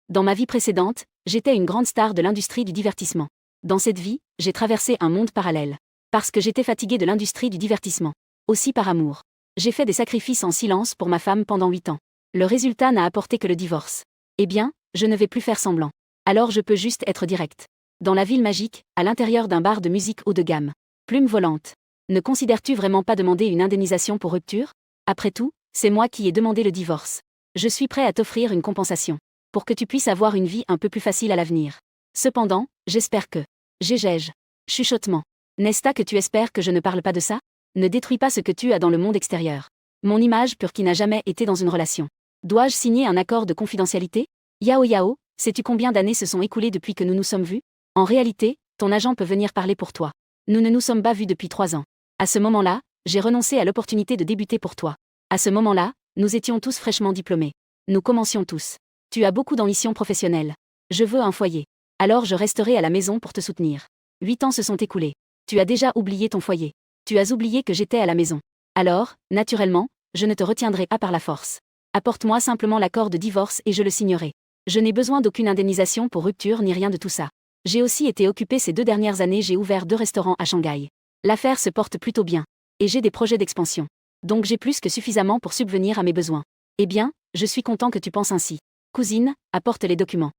Dans ma vie précédente, j'étais une grande star de l'industrie du divertissement. Dans cette vie, j'ai traversé un monde parallèle. Parce que j'étais fatiguée de l'industrie du divertissement. Aussi par amour. J'ai fait des sacrifices en silence pour ma femme pendant 8 ans. Le résultat n'a apporté que le divorce. Eh bien, je ne vais plus faire semblant. Alors je peux juste être direct. Dans la ville magique, à l'intérieur d'un bar de musique haut de gamme. Plume volante. Ne considères-tu vraiment pas demander une indemnisation pour rupture? Après tout, c'est moi qui ai demandé le divorce. Je suis prêt à t'offrir une compensation. Pour que tu puisses avoir une vie un peu plus facile à l'avenir. Cependant, j'espère que... Gégège. Chuchotement. N'est-ce pas que tu espères que je ne parle pas de ça? Ne détruis pas ce que tu as dans le monde extérieur. Mon image pure qui n'a jamais été dans une relation. Dois-je signer un accord de confidentialité? Yao Yao, sais-tu combien d'années se sont écoulées depuis que nous nous sommes vus? En réalité, ton agent peut venir parler pour toi. Nous ne nous sommes pas vus depuis 3 ans. À ce moment-là, j'ai renoncé à l'opportunité de débuter pour toi. À ce moment-là, nous étions tous fraîchement diplômés. Nous commencions tous. Tu as beaucoup d'ambition professionnelle. Je veux un foyer. Alors je resterai à la maison pour te soutenir. 8 ans se sont écoulés. Tu as déjà oublié ton foyer. Tu as oublié que j'étais à la maison. Alors, naturellement, je ne te retiendrai pas par la force. Apporte-moi simplement l'accord de divorce et je le signerai. Je n'ai besoin d'aucune indemnisation pour rupture ni rien de tout ça. J'ai aussi été occupée ces 2 dernières années, j'ai ouvert 2 restaurants à Shanghai. L'affaire se porte plutôt bien. Et j'ai des projets d'expansion. Donc j'ai plus que suffisamment pour subvenir à mes besoins. Eh bien, je suis content que tu penses ainsi. Cousine, apporte les documents.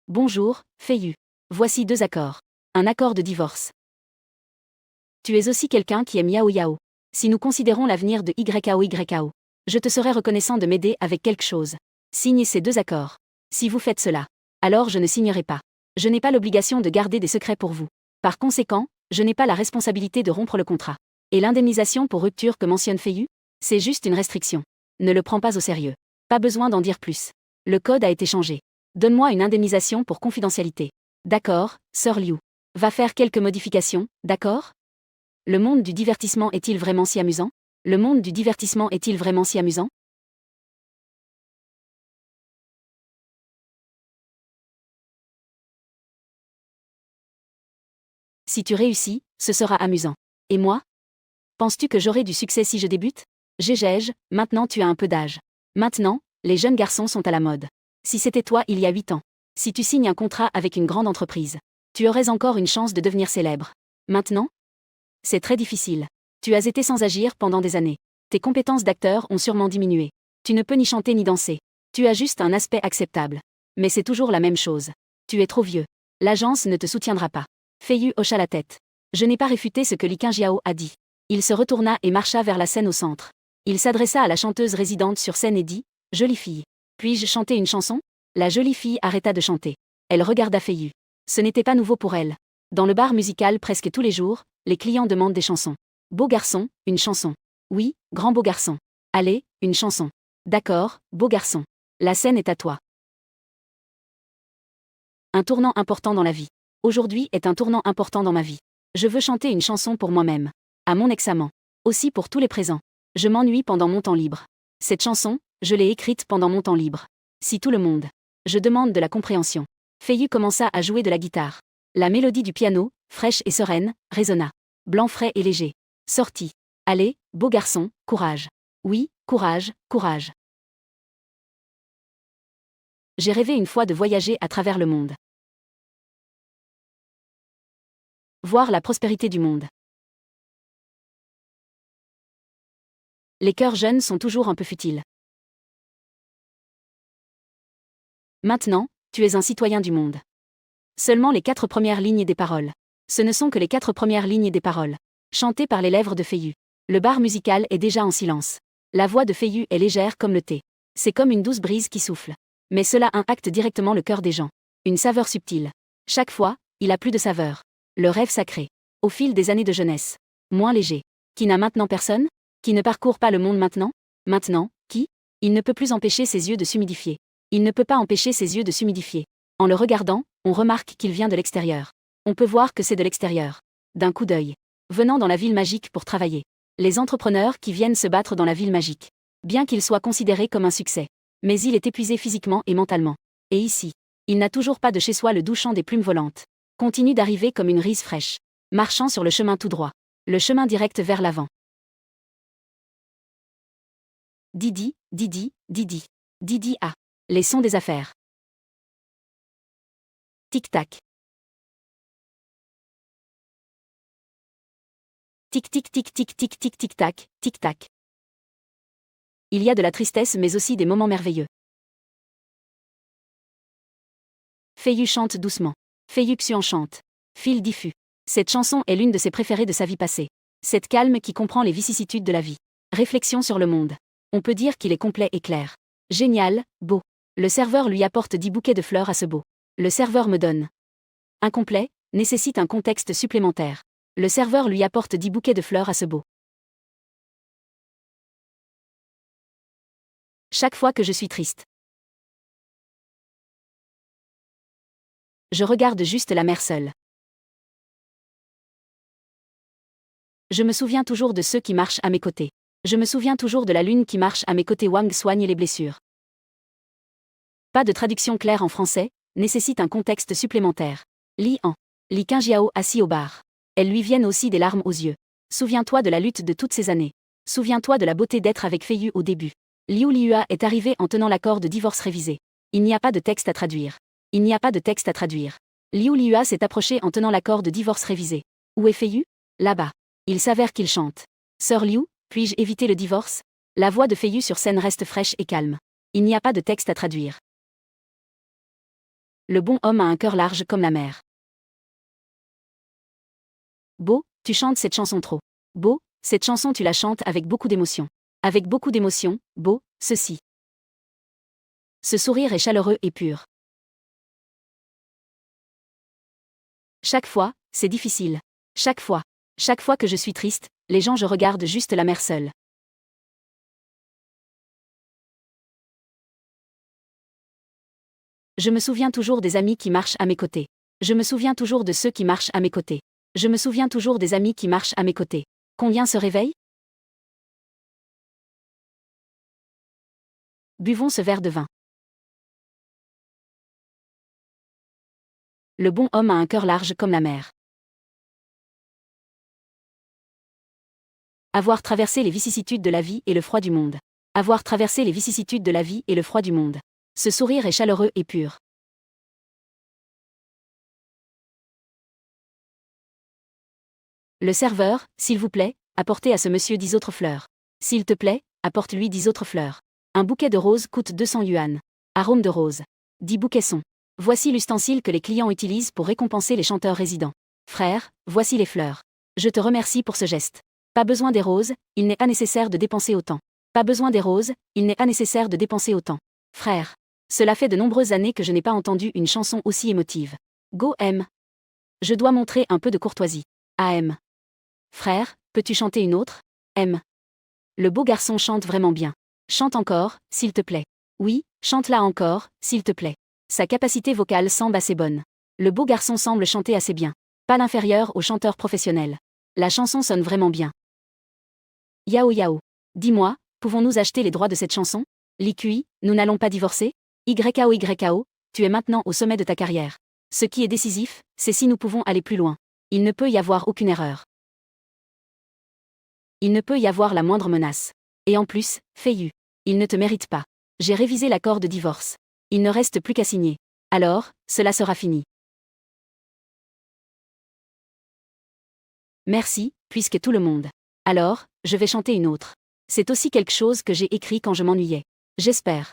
Bonjour, Feiyu. Voici 2 accords. Un accord de divorce. Tu es aussi quelqu'un qui aime Yao Yao. Si nous considérons l'avenir de YAO, je te serais reconnaissant de m'aider avec quelque chose. Signe ces 2 accords. Si vous faites cela, alors je ne signerai pas. Je n'ai pas l'obligation de garder des secrets pour vous. Par conséquent, je n'ai pas la responsabilité de rompre le contrat. Et l'indemnisation pour rupture que mentionne Feiyu? C'est juste une restriction. Ne le prends pas au sérieux. Pas besoin d'en dire plus. Le code a été changé. Donne-moi une indemnisation pour confidentialité. D'accord, Sœur Liu. Va faire quelques modifications, d'accord? Le monde du divertissement est-il vraiment si amusant? Le monde du divertissement est-il vraiment si amusant? Si tu réussis, ce sera amusant. Et moi? Penses-tu que j'aurai du succès si je débute? Gégège, maintenant tu as un peu d'âge. Maintenant, les jeunes garçons sont à la mode. Si c'était toi il y a 8 ans. Si tu signes un contrat avec une grande entreprise. Tu aurais encore une chance de devenir célèbre. Maintenant? C'est très difficile. Tu as été sans agir pendant des années. Tes compétences d'acteur ont sûrement diminué. Tu ne peux ni chanter ni danser. Tu as juste un aspect acceptable. Mais c'est toujours la même chose. Tu es trop vieux. L'agence ne te soutiendra pas. Feiyu hocha la tête. Je n'ai pas réfuté ce que Li Qingjiao a dit. Il se retourna et marcha vers la scène au centre. Il s'adressa à la chanteuse résidente sur scène et dit « Jolie fille. Puis-je chanter une chanson ?» La jolie fille arrêta de chanter. Elle regarda Feiyu. Ce n'était pas nouveau pour elle. Dans le bar musical presque tous les jours, les clients demandent des chansons. Beau garçon, une chanson. Oui, grand beau garçon. Allez, une chanson. D'accord, beau garçon. La scène est à toi. Un tournant important dans la vie. Aujourd'hui est un tournant important dans ma vie. Je veux chanter une chanson pour moi-même. À mon examen. Aussi pour tous les présents. Je m'ennuie pendant mon temps libre. Cette chanson, je l'ai écrite pendant mon temps libre. Si tout le monde. Je demande de la compréhension. Feiyu commença à jouer de la guitare. La mélodie du piano, fraîche et sereine, résonna. Blanc frais et léger. Sorti. Allez, beau garçon, courage. Oui, courage, courage. J'ai rêvé une fois de voyager à travers le monde. Voir la prospérité du monde. Les cœurs jeunes sont toujours un peu futiles. Maintenant, tu es un citoyen du monde. Seulement les 4 premières lignes des paroles. Ce ne sont que les 4 premières lignes des paroles. Chantées par les lèvres de Feiyu. Le bar musical est déjà en silence. La voix de Feiyu est légère comme le thé. C'est comme une douce brise qui souffle. Mais cela impacte directement le cœur des gens. Une saveur subtile. Chaque fois, il a plus de saveur. Le rêve sacré. Au fil des années de jeunesse. Moins léger. Qui n'a maintenant personne? Qui ne parcourt pas le monde maintenant? Maintenant, qui? Il ne peut plus empêcher ses yeux de s'humidifier. Il ne peut pas empêcher ses yeux de s'humidifier. En le regardant, on remarque qu'il vient de l'extérieur. On peut voir que c'est de l'extérieur. D'un coup d'œil. Venant dans la ville magique pour travailler. Les entrepreneurs qui viennent se battre dans la ville magique. Bien qu'il soit considéré comme un succès. Mais il est épuisé physiquement et mentalement. Et ici, il n'a toujours pas de chez soi le doux chant des plumes volantes. Continue d'arriver comme une rise fraîche. Marchant sur le chemin tout droit. Le chemin direct vers l'avant. Didi, Didi, Didi. Didi A. Les sons des affaires. Tic-tac. Tic-tic-tic-tic-tic-tic-tic-tac, tic-tac. Il y a de la tristesse mais aussi des moments merveilleux. Feiyu chante doucement. Feiyu Xuan chante. Fil diffus. Cette chanson est l'une de ses préférées de sa vie passée. Cette calme qui comprend les vicissitudes de la vie. Réflexion sur le monde. On peut dire qu'il est complet et clair. Génial, beau. Le serveur lui apporte 10 bouquets de fleurs à ce beau. Le serveur me donne. Incomplet, nécessite un contexte supplémentaire. Le serveur lui apporte 10 bouquets de fleurs à ce beau. Chaque fois que je suis triste. Je regarde juste la mer seule. Je me souviens toujours de ceux qui marchent à mes côtés. Je me souviens toujours de la lune qui marche à mes côtés. Wang soigne les blessures. Pas de traduction claire en français, nécessite un contexte supplémentaire. Li An. Li Qingjiao assis au bar. Elles lui viennent aussi des larmes aux yeux. Souviens-toi de la lutte de toutes ces années. Souviens-toi de la beauté d'être avec Feiyu au début. Liu Liua est arrivé en tenant l'accord de divorce révisé. Il n'y a pas de texte à traduire. Il n'y a pas de texte à traduire. Liu Liua s'est approché en tenant l'accord de divorce révisé. Où est Feiyu? Là-bas. Il s'avère qu'il chante. Sœur Liu, puis-je éviter le divorce? La voix de Feiyu sur scène reste fraîche et calme. Il n'y a pas de texte à traduire. Le bon homme a un cœur large comme la mer. Beau, tu chantes cette chanson trop. Beau, cette chanson tu la chantes avec beaucoup d'émotion. Avec beaucoup d'émotion, beau, ceci. Ce sourire est chaleureux et pur. Chaque fois, c'est difficile. Chaque fois que je suis triste, les gens je regarde juste la mer seule. Je me souviens toujours des amis qui marchent à mes côtés. Je me souviens toujours de ceux qui marchent à mes côtés. Je me souviens toujours des amis qui marchent à mes côtés. Combien se réveillent? Buvons ce verre de vin. Le bon homme a un cœur large comme la mer. Avoir traversé les vicissitudes de la vie et le froid du monde. Avoir traversé les vicissitudes de la vie et le froid du monde. Ce sourire est chaleureux et pur. Le serveur, s'il vous plaît, apportez à ce monsieur 10 autres fleurs. S'il te plaît, apporte-lui 10 autres fleurs. Un bouquet de roses coûte 200 yuan. Arôme de rose. 10 bouquets sont. Voici l'ustensile que les clients utilisent pour récompenser les chanteurs résidents. Frère, voici les fleurs. Je te remercie pour ce geste. Pas besoin des roses, il n'est pas nécessaire de dépenser autant. Pas besoin des roses, il n'est pas nécessaire de dépenser autant. Frère. Cela fait de nombreuses années que je n'ai pas entendu une chanson aussi émotive. Go M. Je dois montrer un peu de courtoisie. AM. Frère, peux-tu chanter une autre? M. Le beau garçon chante vraiment bien. Chante encore, s'il te plaît. Oui, chante-la encore, s'il te plaît. Sa capacité vocale semble assez bonne. Le beau garçon semble chanter assez bien. Pas l'inférieur au chanteur professionnel. La chanson sonne vraiment bien. Yao Yao. Dis-moi, pouvons-nous acheter les droits de cette chanson? Li, nous n'allons pas divorcer? YKO, tu es maintenant au sommet de ta carrière. Ce qui est décisif, c'est si nous pouvons aller plus loin. Il ne peut y avoir aucune erreur. Il ne peut y avoir la moindre menace. Et en plus, Feiyu. Il ne te mérite pas. J'ai révisé l'accord de divorce. Il ne reste plus qu'à signer. Alors, cela sera fini. Merci, puisque tout le monde. Alors, je vais chanter une autre. C'est aussi quelque chose que j'ai écrit quand je m'ennuyais. J'espère.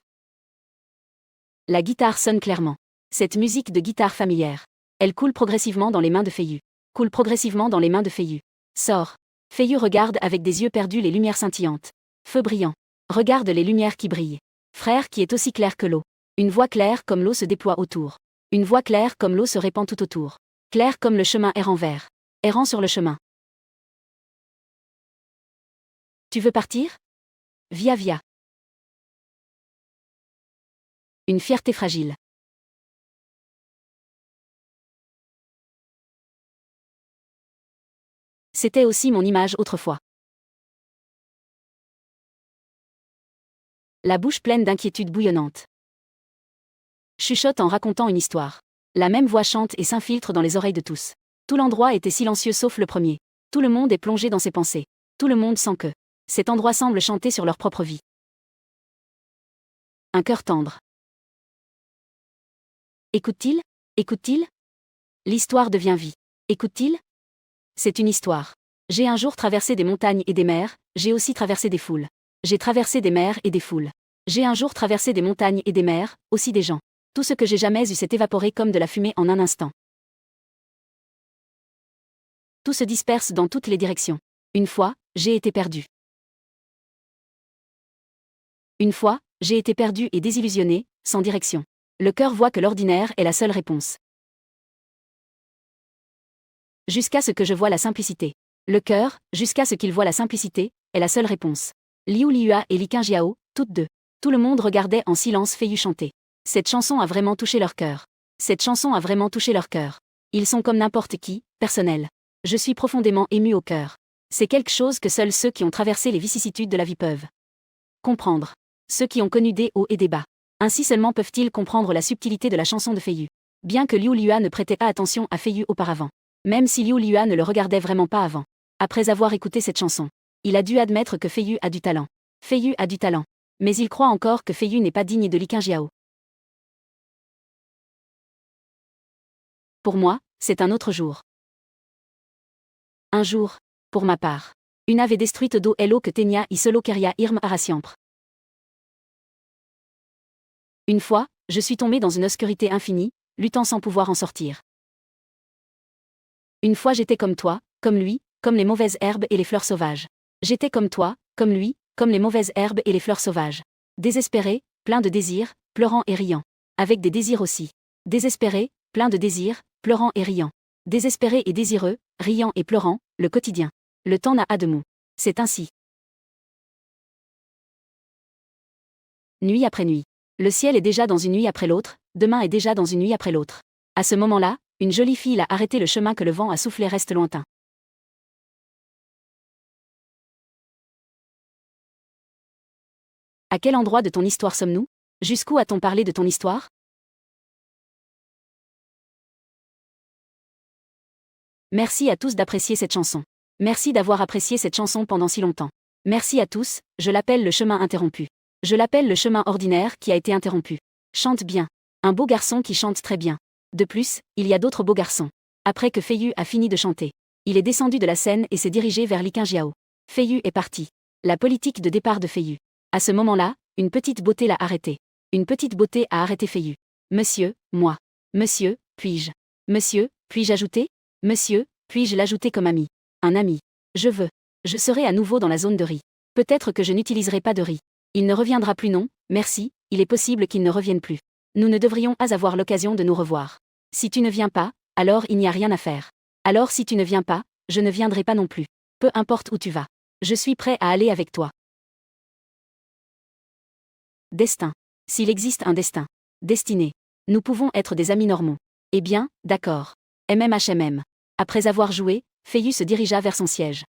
La guitare sonne clairement. Cette musique de guitare familière. Elle coule progressivement dans les mains de Feiyu. Coule progressivement dans les mains de Feiyu. Sort. Feiyu regarde avec des yeux perdus les lumières scintillantes. Feu brillant. Regarde les lumières qui brillent. Frère qui est aussi clair que l'eau. Une voix claire comme l'eau se déploie autour. Une voix claire comme l'eau se répand tout autour. Claire comme le chemin errant vert. Errant sur le chemin. Tu veux partir? Via. Une fierté fragile. C'était aussi mon image autrefois. La bouche pleine d'inquiétude bouillonnante. Chuchote en racontant une histoire. La même voix chante et s'infiltre dans les oreilles de tous. Tout l'endroit était silencieux sauf le premier. Tout le monde est plongé dans ses pensées. Tout le monde sent que cet endroit semble chanter sur leur propre vie. Un cœur tendre. Écoute-t-il? Écoute-t-il? L'histoire devient vie. Écoute-t-il? C'est une histoire. J'ai un jour traversé des montagnes et des mers, j'ai aussi traversé des foules. J'ai traversé des mers et des foules. J'ai un jour traversé des montagnes et des mers, aussi des gens. Tout ce que j'ai jamais eu s'est évaporé comme de la fumée en un instant. Tout se disperse dans toutes les directions. Une fois, j'ai été perdu. Une fois, j'ai été perdu et désillusionné, sans direction. Le cœur voit que l'ordinaire est la seule réponse. Jusqu'à ce que je voie la simplicité. Le cœur, jusqu'à ce qu'il voie la simplicité, est la seule réponse. Liu Liua et Li Qingjiao, toutes deux. Tout le monde regardait en silence Fei Yu chanter. Cette chanson a vraiment touché leur cœur. Cette chanson a vraiment touché leur cœur. Ils sont comme n'importe qui, personnels. Je suis profondément ému au cœur. C'est quelque chose que seuls ceux qui ont traversé les vicissitudes de la vie peuvent comprendre. Ceux qui ont connu des hauts et des bas. Ainsi seulement peuvent-ils comprendre la subtilité de la chanson de Fei Yu. Bien que Liu Liua ne prêtait pas attention à Fei Yu auparavant. Même si Liu Liua ne le regardait vraiment pas avant. Après avoir écouté cette chanson, il a dû admettre que Fei Yu a du talent. Fei Yu a du talent. Mais il croit encore que Fei Yu n'est pas digne de Li Qingjiao. Pour moi, c'est un autre jour. Un jour, pour ma part. Une ave détruite do elo que tenia I solo keria irm arasiampre. Une fois, je suis tombé dans une obscurité infinie, luttant sans pouvoir en sortir. Une fois j'étais comme toi, comme lui, comme les mauvaises herbes et les fleurs sauvages. J'étais comme toi, comme lui, comme les mauvaises herbes et les fleurs sauvages. Désespéré, plein de désirs, pleurant et riant. Avec des désirs aussi. Désespéré, plein de désirs, pleurant et riant. Désespéré et désireux, riant et pleurant, le quotidien. Le temps n'a pas de mots. C'est ainsi. Nuit après nuit. Le ciel est déjà dans une nuit après l'autre, demain est déjà dans une nuit après l'autre. À ce moment-là, une jolie fille a arrêté le chemin que le vent a soufflé reste lointain. À quel endroit de ton histoire sommes-nous? Jusqu'où a-t-on parlé de ton histoire? Merci à tous d'apprécier cette chanson. Merci d'avoir apprécié cette chanson pendant si longtemps. Merci à tous, je l'appelle le chemin interrompu. Je l'appelle le chemin ordinaire qui a été interrompu. Chante bien. Un beau garçon qui chante très bien. De plus, il y a d'autres beaux garçons. Après que Fei Yu a fini de chanter, il est descendu de la scène et s'est dirigé vers Li Qingjiao. Fei Yu est parti. La politique de départ de Fei Yu. À ce moment-là, une petite beauté l'a arrêté. Une petite beauté a arrêté Fei Yu. Monsieur, moi. Monsieur, puis-je? Monsieur, puis-je ajouter? Monsieur, puis-je l'ajouter comme ami? Un ami. Je veux. Je serai à nouveau dans la zone de riz. Peut-être que je n'utiliserai pas de riz. Il ne reviendra plus non, merci, il est possible qu'il ne revienne plus. Nous ne devrions pas avoir l'occasion de nous revoir. Si tu ne viens pas, alors il n'y a rien à faire. Alors si tu ne viens pas, je ne viendrai pas non plus. Peu importe où tu vas. Je suis prêt à aller avec toi. Destin. S'il existe un destin. Destinée. Nous pouvons être des amis normaux. Eh bien, d'accord. MMHMM. Après avoir joué, Fei Yu se dirigea vers son siège.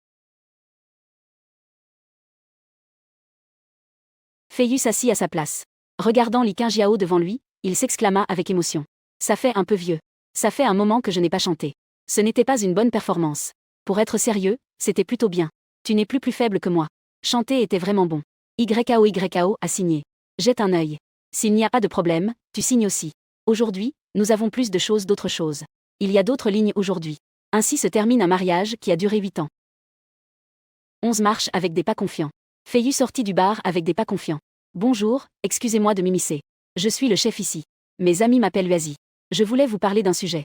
Fei Yu s'assit à sa place. Regardant Li Qingjiao devant lui, il s'exclama avec émotion. Ça fait un peu vieux. Ça fait un moment que je n'ai pas chanté. Ce n'était pas une bonne performance. Pour être sérieux, c'était plutôt bien. Tu n'es plus faible que moi. Chanter était vraiment bon. YKO a signé. Jette un œil. S'il n'y a pas de problème, tu signes aussi. Aujourd'hui, nous avons plus de choses d'autres choses. Il y a d'autres lignes aujourd'hui. Ainsi se termine un mariage qui a duré 8 ans. 11 marches avec des pas confiants. Fei Yu sortit du bar avec des pas confiants. Bonjour, excusez-moi de m'immiscer. Je suis le chef ici. Mes amis m'appellent Uazi. Je voulais vous parler d'un sujet.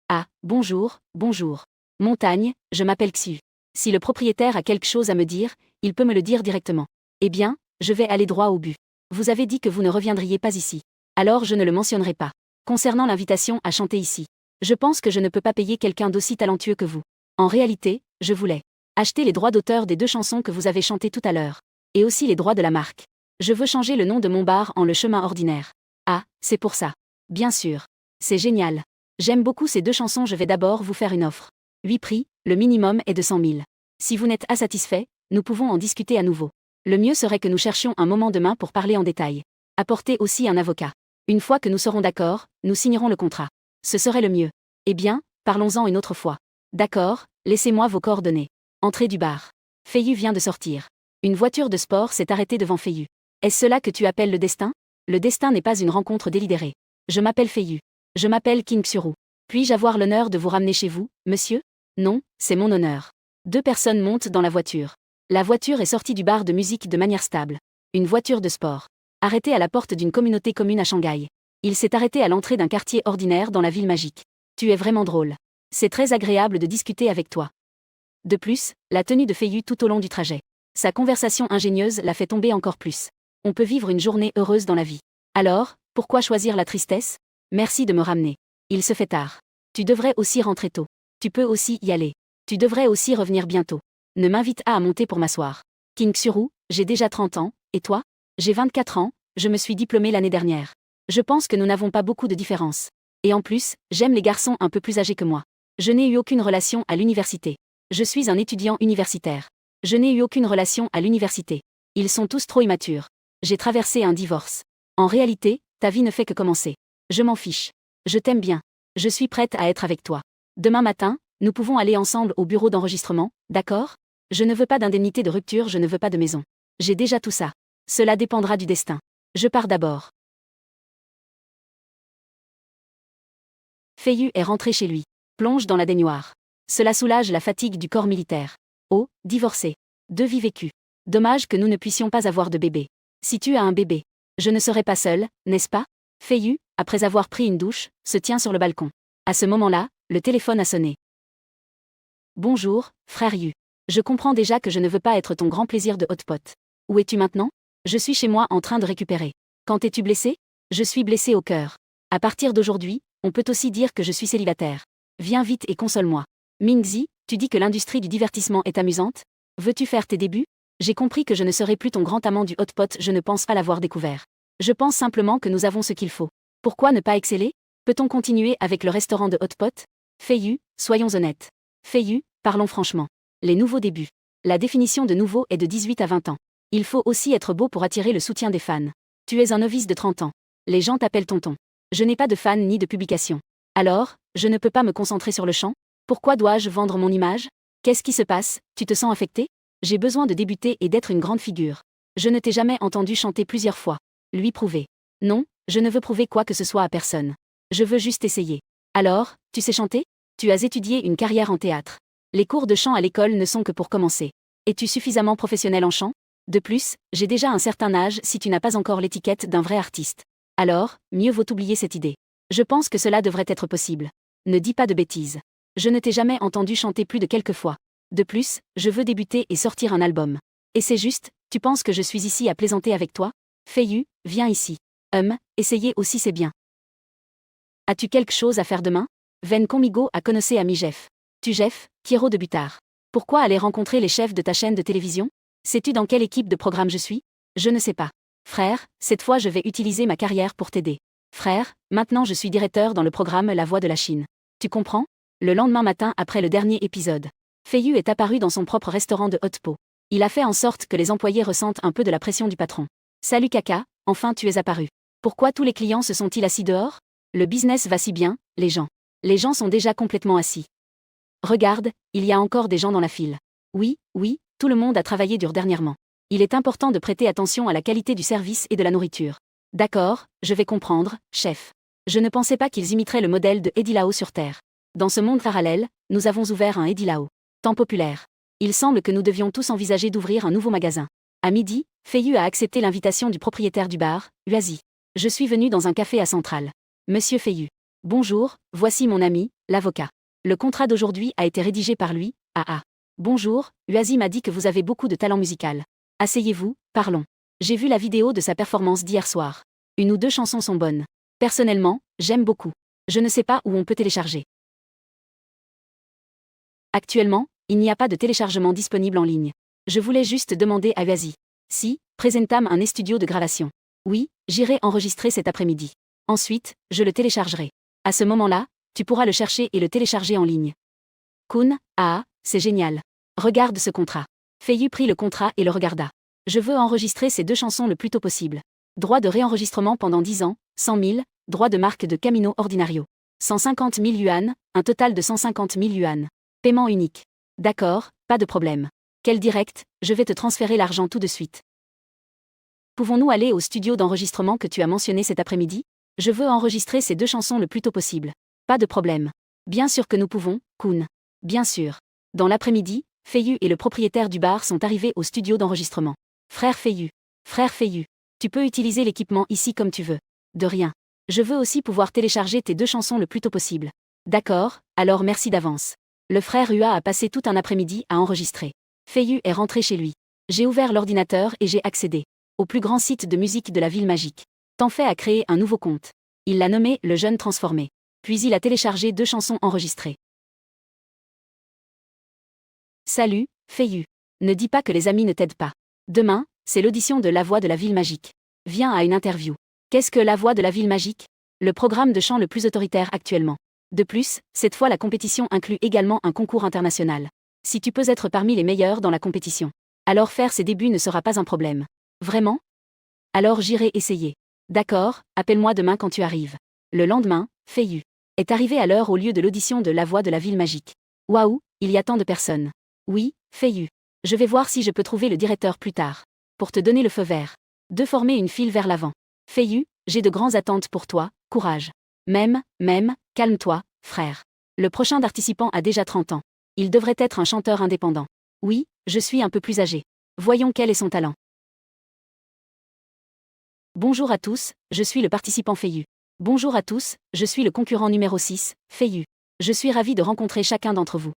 Ah, bonjour, bonjour. Montagne, je m'appelle Xiu. Si le propriétaire a quelque chose à me dire, il peut me le dire directement. Eh bien, je vais aller droit au but. Vous avez dit que vous ne reviendriez pas ici. Alors je ne le mentionnerai pas. Concernant l'invitation à chanter ici. Je pense que je ne peux pas payer quelqu'un d'aussi talentueux que vous. En réalité, je voulais acheter les droits d'auteur des 2 chansons que vous avez chantées tout à l'heure. Et aussi les droits de la marque. Je veux changer le nom de mon bar en Le Chemin Ordinaire. Ah, c'est pour ça. Bien sûr. C'est génial. J'aime beaucoup ces 2 chansons, je vais d'abord vous faire une offre. 8 prix, le minimum est de 100 000. Si vous n'êtes pas satisfait, nous pouvons en discuter à nouveau. Le mieux serait que nous cherchions un moment demain pour parler en détail. Apportez aussi un avocat. Une fois que nous serons d'accord, nous signerons le contrat. Ce serait le mieux. Eh bien, parlons-en une autre fois. D'accord, laissez-moi vos coordonnées. Entrée du bar. Fei Yu vient de sortir. Une voiture de sport s'est arrêtée devant Fei Yu. Est-ce cela que tu appelles le destin? Le destin n'est pas une rencontre délibérée. Je m'appelle Feiyu. Je m'appelle King Xuru. Puis-je avoir l'honneur de vous ramener chez vous, monsieur? Non, c'est mon honneur. Deux personnes montent dans la voiture. La voiture est sortie du bar de musique de manière stable. Une voiture de sport. Arrêtée à la porte d'une communauté commune à Shanghai. Il s'est arrêté à l'entrée d'un quartier ordinaire dans la ville magique. Tu es vraiment drôle. C'est très agréable de discuter avec toi. De plus, la tenue de Feiyu tout au long du trajet. Sa conversation ingénieuse l'a fait tomber encore plus. On peut vivre une journée heureuse dans la vie. Alors, pourquoi choisir la tristesse? Merci de me ramener. Il se fait tard. Tu devrais aussi rentrer tôt. Tu peux aussi y aller. Tu devrais aussi revenir bientôt. Ne m'invite pas à monter pour m'asseoir. King Xuru, j'ai déjà 30 ans, et toi? J'ai 24 ans, je me suis diplômée l'année dernière. Je pense que nous n'avons pas beaucoup de différence. Et en plus, j'aime les garçons un peu plus âgés que moi. Je n'ai eu aucune relation à l'université. Je suis un étudiant universitaire. Je n'ai eu aucune relation à l'université. Ils sont tous trop immatures. J'ai traversé un divorce. En réalité, ta vie ne fait que commencer. Je m'en fiche. Je t'aime bien. Je suis prête à être avec toi. Demain matin, nous pouvons aller ensemble au bureau d'enregistrement, d'accord? Je ne veux pas d'indemnité de rupture, je ne veux pas de maison. J'ai déjà tout ça. Cela dépendra du destin. Je pars d'abord. Feiyu est rentré chez lui. Plonge dans la baignoire. Cela soulage la fatigue du corps militaire. Oh, divorcé. Deux vies vécues. Dommage que nous ne puissions pas avoir de bébé. Si tu as un bébé, je ne serai pas seule, n'est-ce pas? Feiyu, après avoir pris une douche, se tient sur le balcon. À ce moment-là, le téléphone a sonné. Bonjour, frère Yu. Je comprends déjà que je ne veux pas être ton grand plaisir de hot pot. Où es-tu maintenant? Je suis chez moi en train de récupérer. Quand es-tu blessé? Je suis blessé au cœur. À partir d'aujourd'hui, on peut aussi dire que je suis célibataire. Viens vite et console-moi. Mingzi, tu dis que l'industrie du divertissement est amusante? Veux-tu faire tes débuts? J'ai compris que je ne serai plus ton grand amant du hot pot, je ne pense pas l'avoir découvert. Je pense simplement que nous avons ce qu'il faut. Pourquoi ne pas exceller? Peut-on continuer avec le restaurant de hot pot? Feiyu, soyons honnêtes. Feiyu, parlons franchement. Les nouveaux débuts. La définition de nouveau est de 18 à 20 ans. Il faut aussi être beau pour attirer le soutien des fans. Tu es un novice de 30 ans. Les gens t'appellent tonton. Je n'ai pas de fans ni de publication. Alors, je ne peux pas me concentrer sur le chant? Pourquoi dois-je vendre mon image? Qu'est-ce qui se passe? Tu te sens affecté? J'ai besoin de débuter et d'être une grande figure. Je ne t'ai jamais entendu chanter plusieurs fois. Lui prouver. Non, je ne veux prouver quoi que ce soit à personne. Je veux juste essayer. Alors, tu sais chanter? Tu as étudié une carrière en théâtre. Les cours de chant à l'école ne sont que pour commencer. Es-tu suffisamment professionnel en chant? De plus, j'ai déjà un certain âge si tu n'as pas encore l'étiquette d'un vrai artiste. Alors, mieux vaut oublier cette idée. Je pense que cela devrait être possible. Ne dis pas de bêtises. Je ne t'ai jamais entendu chanter plus de quelques fois. De plus, je veux débuter et sortir un album. Et c'est juste, tu penses que je suis ici à plaisanter avec toi? Feiyu, viens ici. Essayer aussi c'est bien. As-tu quelque chose à faire demain? Ven conmigo a connoissé ami Jeff. Tu Jeff, Pierrot de Butard. Pourquoi aller rencontrer les chefs de ta chaîne de télévision? Sais-tu dans quelle équipe de programme je suis? Je ne sais pas. Frère, cette fois je vais utiliser ma carrière pour t'aider. Frère, maintenant je suis directeur dans le programme La Voix de la Chine. Tu comprends? Le lendemain matin après le dernier épisode, Feiyu est apparu dans son propre restaurant de hot pot. Il a fait en sorte que les employés ressentent un peu de la pression du patron. Salut Kaka, enfin tu es apparu. Pourquoi tous les clients se sont-ils assis dehors? Le business va si bien, les gens. Les gens sont déjà complètement assis. Regarde, il y a encore des gens dans la file. Oui, tout le monde a travaillé dur dernièrement. Il est important de prêter attention à la qualité du service et de la nourriture. D'accord, je vais comprendre, chef. Je ne pensais pas qu'ils imiteraient le modèle de Eddie Lau sur Terre. Dans ce monde parallèle, nous avons ouvert un Eddie Lau. Temps populaire. Il semble que nous devions tous envisager d'ouvrir un nouveau magasin. À midi, Feiyu a accepté l'invitation du propriétaire du bar, Uazi. Je suis venu dans un café à Centrale. Monsieur Feiyu. Bonjour, voici mon ami, l'avocat. Le contrat d'aujourd'hui a été rédigé par lui, AA. Bonjour, Uazi m'a dit que vous avez beaucoup de talent musical. Asseyez-vous, parlons. J'ai vu la vidéo de sa performance d'hier soir. Une ou deux chansons sont bonnes. Personnellement, j'aime beaucoup. Je ne sais pas où on peut télécharger. Actuellement, il n'y a pas de téléchargement disponible en ligne. Je voulais juste demander à Uazi. Si, présentam un studio de gravation. Oui, j'irai enregistrer cet après-midi. Ensuite, je le téléchargerai. À ce moment-là, tu pourras le chercher et le télécharger en ligne. Kun, c'est génial. Regarde ce contrat. Feiyu prit le contrat et le regarda. Je veux enregistrer ces deux chansons le plus tôt possible. Droit de réenregistrement pendant 10 ans, 100 000, droit de marque de Camino Ordinario. 150 000 yuan, un total de 150 000 yuan. Paiement unique. D'accord, pas de problème. Quel direct, je vais te transférer l'argent tout de suite. Pouvons-nous aller au studio d'enregistrement que tu as mentionné cet après-midi? Je veux enregistrer ces 2 chansons le plus tôt possible. Pas de problème. Bien sûr que nous pouvons, Kun. Bien sûr. Dans l'après-midi, Feiyu et le propriétaire du bar sont arrivés au studio d'enregistrement. Frère Feiyu. Frère Feiyu. Tu peux utiliser l'équipement ici comme tu veux. De rien. Je veux aussi pouvoir télécharger tes 2 chansons le plus tôt possible. D'accord, alors merci d'avance. Le frère Hua a passé tout un après-midi à enregistrer. Feiyu est rentré chez lui. J'ai ouvert l'ordinateur et j'ai accédé au plus grand site de musique de la ville magique. Tenfei a créé un nouveau compte. Il l'a nommé Le Jeune Transformé. Puis il a téléchargé 2 chansons enregistrées. Salut, Feiyu. Ne dis pas que les amis ne t'aident pas. Demain, c'est l'audition de La Voix de la Ville Magique. Viens à une interview. Qu'est-ce que La Voix de la Ville Magique? Le programme de chant le plus autoritaire actuellement. De plus, cette fois la compétition inclut également un concours international. Si tu peux être parmi les meilleurs dans la compétition, alors faire ses débuts ne sera pas un problème. Vraiment? Alors j'irai essayer. D'accord, appelle-moi demain quand tu arrives. Le lendemain, Feiyu est arrivé à l'heure au lieu de l'audition de La Voix de la Ville Magique. Waouh, il y a tant de personnes. Oui, Feiyu. Je vais voir si je peux trouver le directeur plus tard. Pour te donner le feu vert. De former une file vers l'avant. Feiyu, j'ai de grandes attentes pour toi, courage. Même, calme-toi, frère. Le prochain participant a déjà 30 ans. Il devrait être un chanteur indépendant. Oui, je suis un peu plus âgé. Voyons quel est son talent. Bonjour à tous, je suis le participant Feiyu. Bonjour à tous, je suis le concurrent numéro 6, Feiyu. Je suis ravi de rencontrer chacun d'entre vous.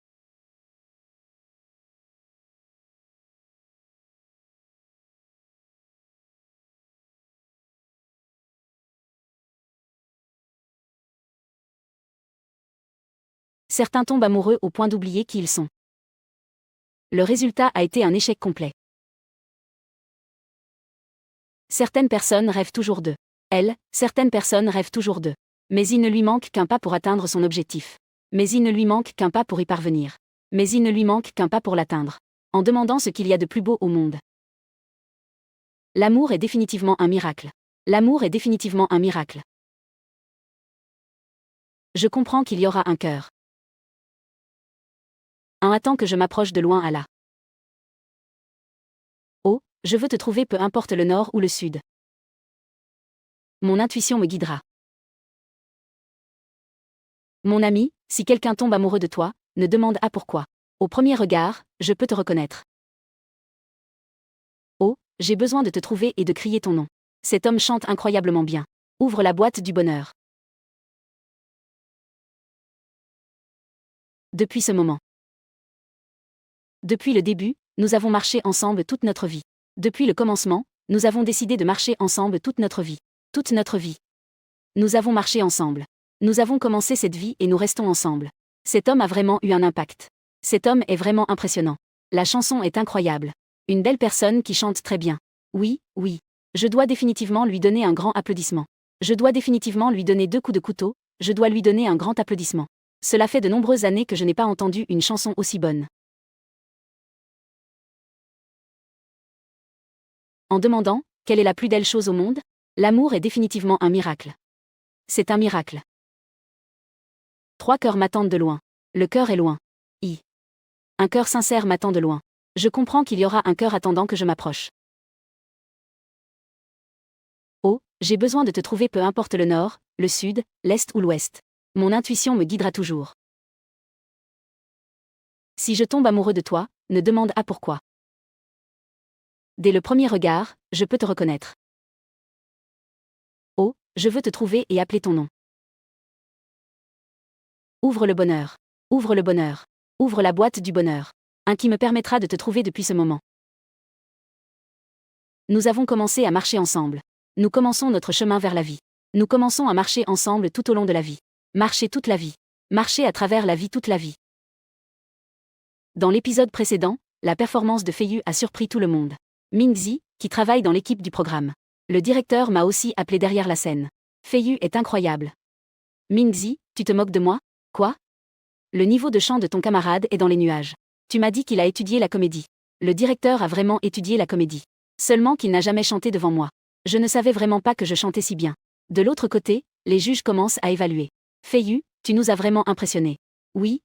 Certains tombent amoureux au point d'oublier qui ils sont. Le résultat a été un échec complet. Certaines personnes rêvent toujours d'eux. Certaines personnes rêvent toujours d'eux. Mais il ne lui manque qu'un pas pour atteindre son objectif. Mais il ne lui manque qu'un pas pour y parvenir. Mais il ne lui manque qu'un pas pour l'atteindre. En demandant ce qu'il y a de plus beau au monde. L'amour est définitivement un miracle. L'amour est définitivement un miracle. Je comprends qu'il y aura un cœur. Attends que je m'approche de loin à là. Oh, je veux te trouver peu importe le nord ou le sud. Mon intuition me guidera. Mon ami, si quelqu'un tombe amoureux de toi, ne demande à pourquoi. Au premier regard, je peux te reconnaître. Oh, j'ai besoin de te trouver et de crier ton nom. Cet homme chante incroyablement bien. Ouvre la boîte du bonheur. Depuis ce moment. Depuis le début, nous avons marché ensemble toute notre vie. Depuis le commencement, nous avons décidé de marcher ensemble toute notre vie. Toute notre vie. Nous avons marché ensemble. Nous avons commencé cette vie et nous restons ensemble. Cet homme a vraiment eu un impact. Cet homme est vraiment impressionnant. La chanson est incroyable. Une belle personne qui chante très bien. Oui. Je dois définitivement lui donner un grand applaudissement. Je dois définitivement lui donner 2 coups de couteau, je dois lui donner un grand applaudissement. Cela fait de nombreuses années que je n'ai pas entendu une chanson aussi bonne. En demandant, quelle est la plus belle chose au monde? L'amour est définitivement un miracle. C'est un miracle. 3 cœurs m'attendent de loin. Le cœur est loin. Un cœur sincère m'attend de loin. Je comprends qu'il y aura un cœur attendant que je m'approche. Oh, j'ai besoin de te trouver peu importe le nord, le sud, l'est ou l'ouest. Mon intuition me guidera toujours. Si je tombe amoureux de toi, ne demande à pourquoi. Dès le premier regard, je peux te reconnaître. Oh, je veux te trouver et appeler ton nom. Ouvre le bonheur. Ouvre le bonheur. Ouvre la boîte du bonheur. Un qui me permettra de te trouver depuis ce moment. Nous avons commencé à marcher ensemble. Nous commençons notre chemin vers la vie. Nous commençons à marcher ensemble tout au long de la vie. Marcher toute la vie. Marcher à travers la vie toute la vie. Dans l'épisode précédent, la performance de Feiyu a surpris tout le monde. Mingzi, qui travaille dans l'équipe du programme. Le directeur m'a aussi appelé derrière la scène. Feiyu est incroyable. Mingzi, tu te moques de moi? Quoi? Le niveau de chant de ton camarade est dans les nuages. Tu m'as dit qu'il a étudié la comédie. Le directeur a vraiment étudié la comédie. Seulement qu'il n'a jamais chanté devant moi. Je ne savais vraiment pas que je chantais si bien. De l'autre côté, les juges commencent à évaluer. Feiyu, tu nous as vraiment impressionnés. Oui.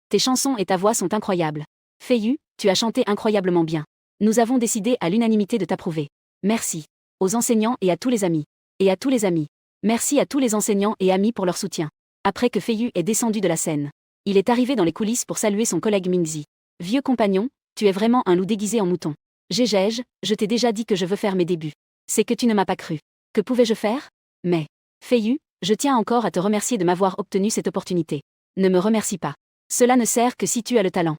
Tes chansons et ta voix sont incroyables. Feiyu, tu as chanté incroyablement bien. Nous avons décidé à l'unanimité de t'approuver. Merci. aux enseignants et à tous les amis. Et à tous les amis. Merci à tous les enseignants et amis pour leur soutien. Après que Feiyu est descendu de la scène, il est arrivé dans les coulisses pour saluer son collègue Mingzi. Vieux compagnon, tu es vraiment un loup déguisé en mouton. Gégège, je t'ai déjà dit que je veux faire mes débuts. C'est que tu ne m'as pas cru. Que pouvais-je faire? Mais, Feiyu, je tiens encore à te remercier de m'avoir obtenu cette opportunité. Ne me remercie pas. Cela ne sert que si tu as le talent.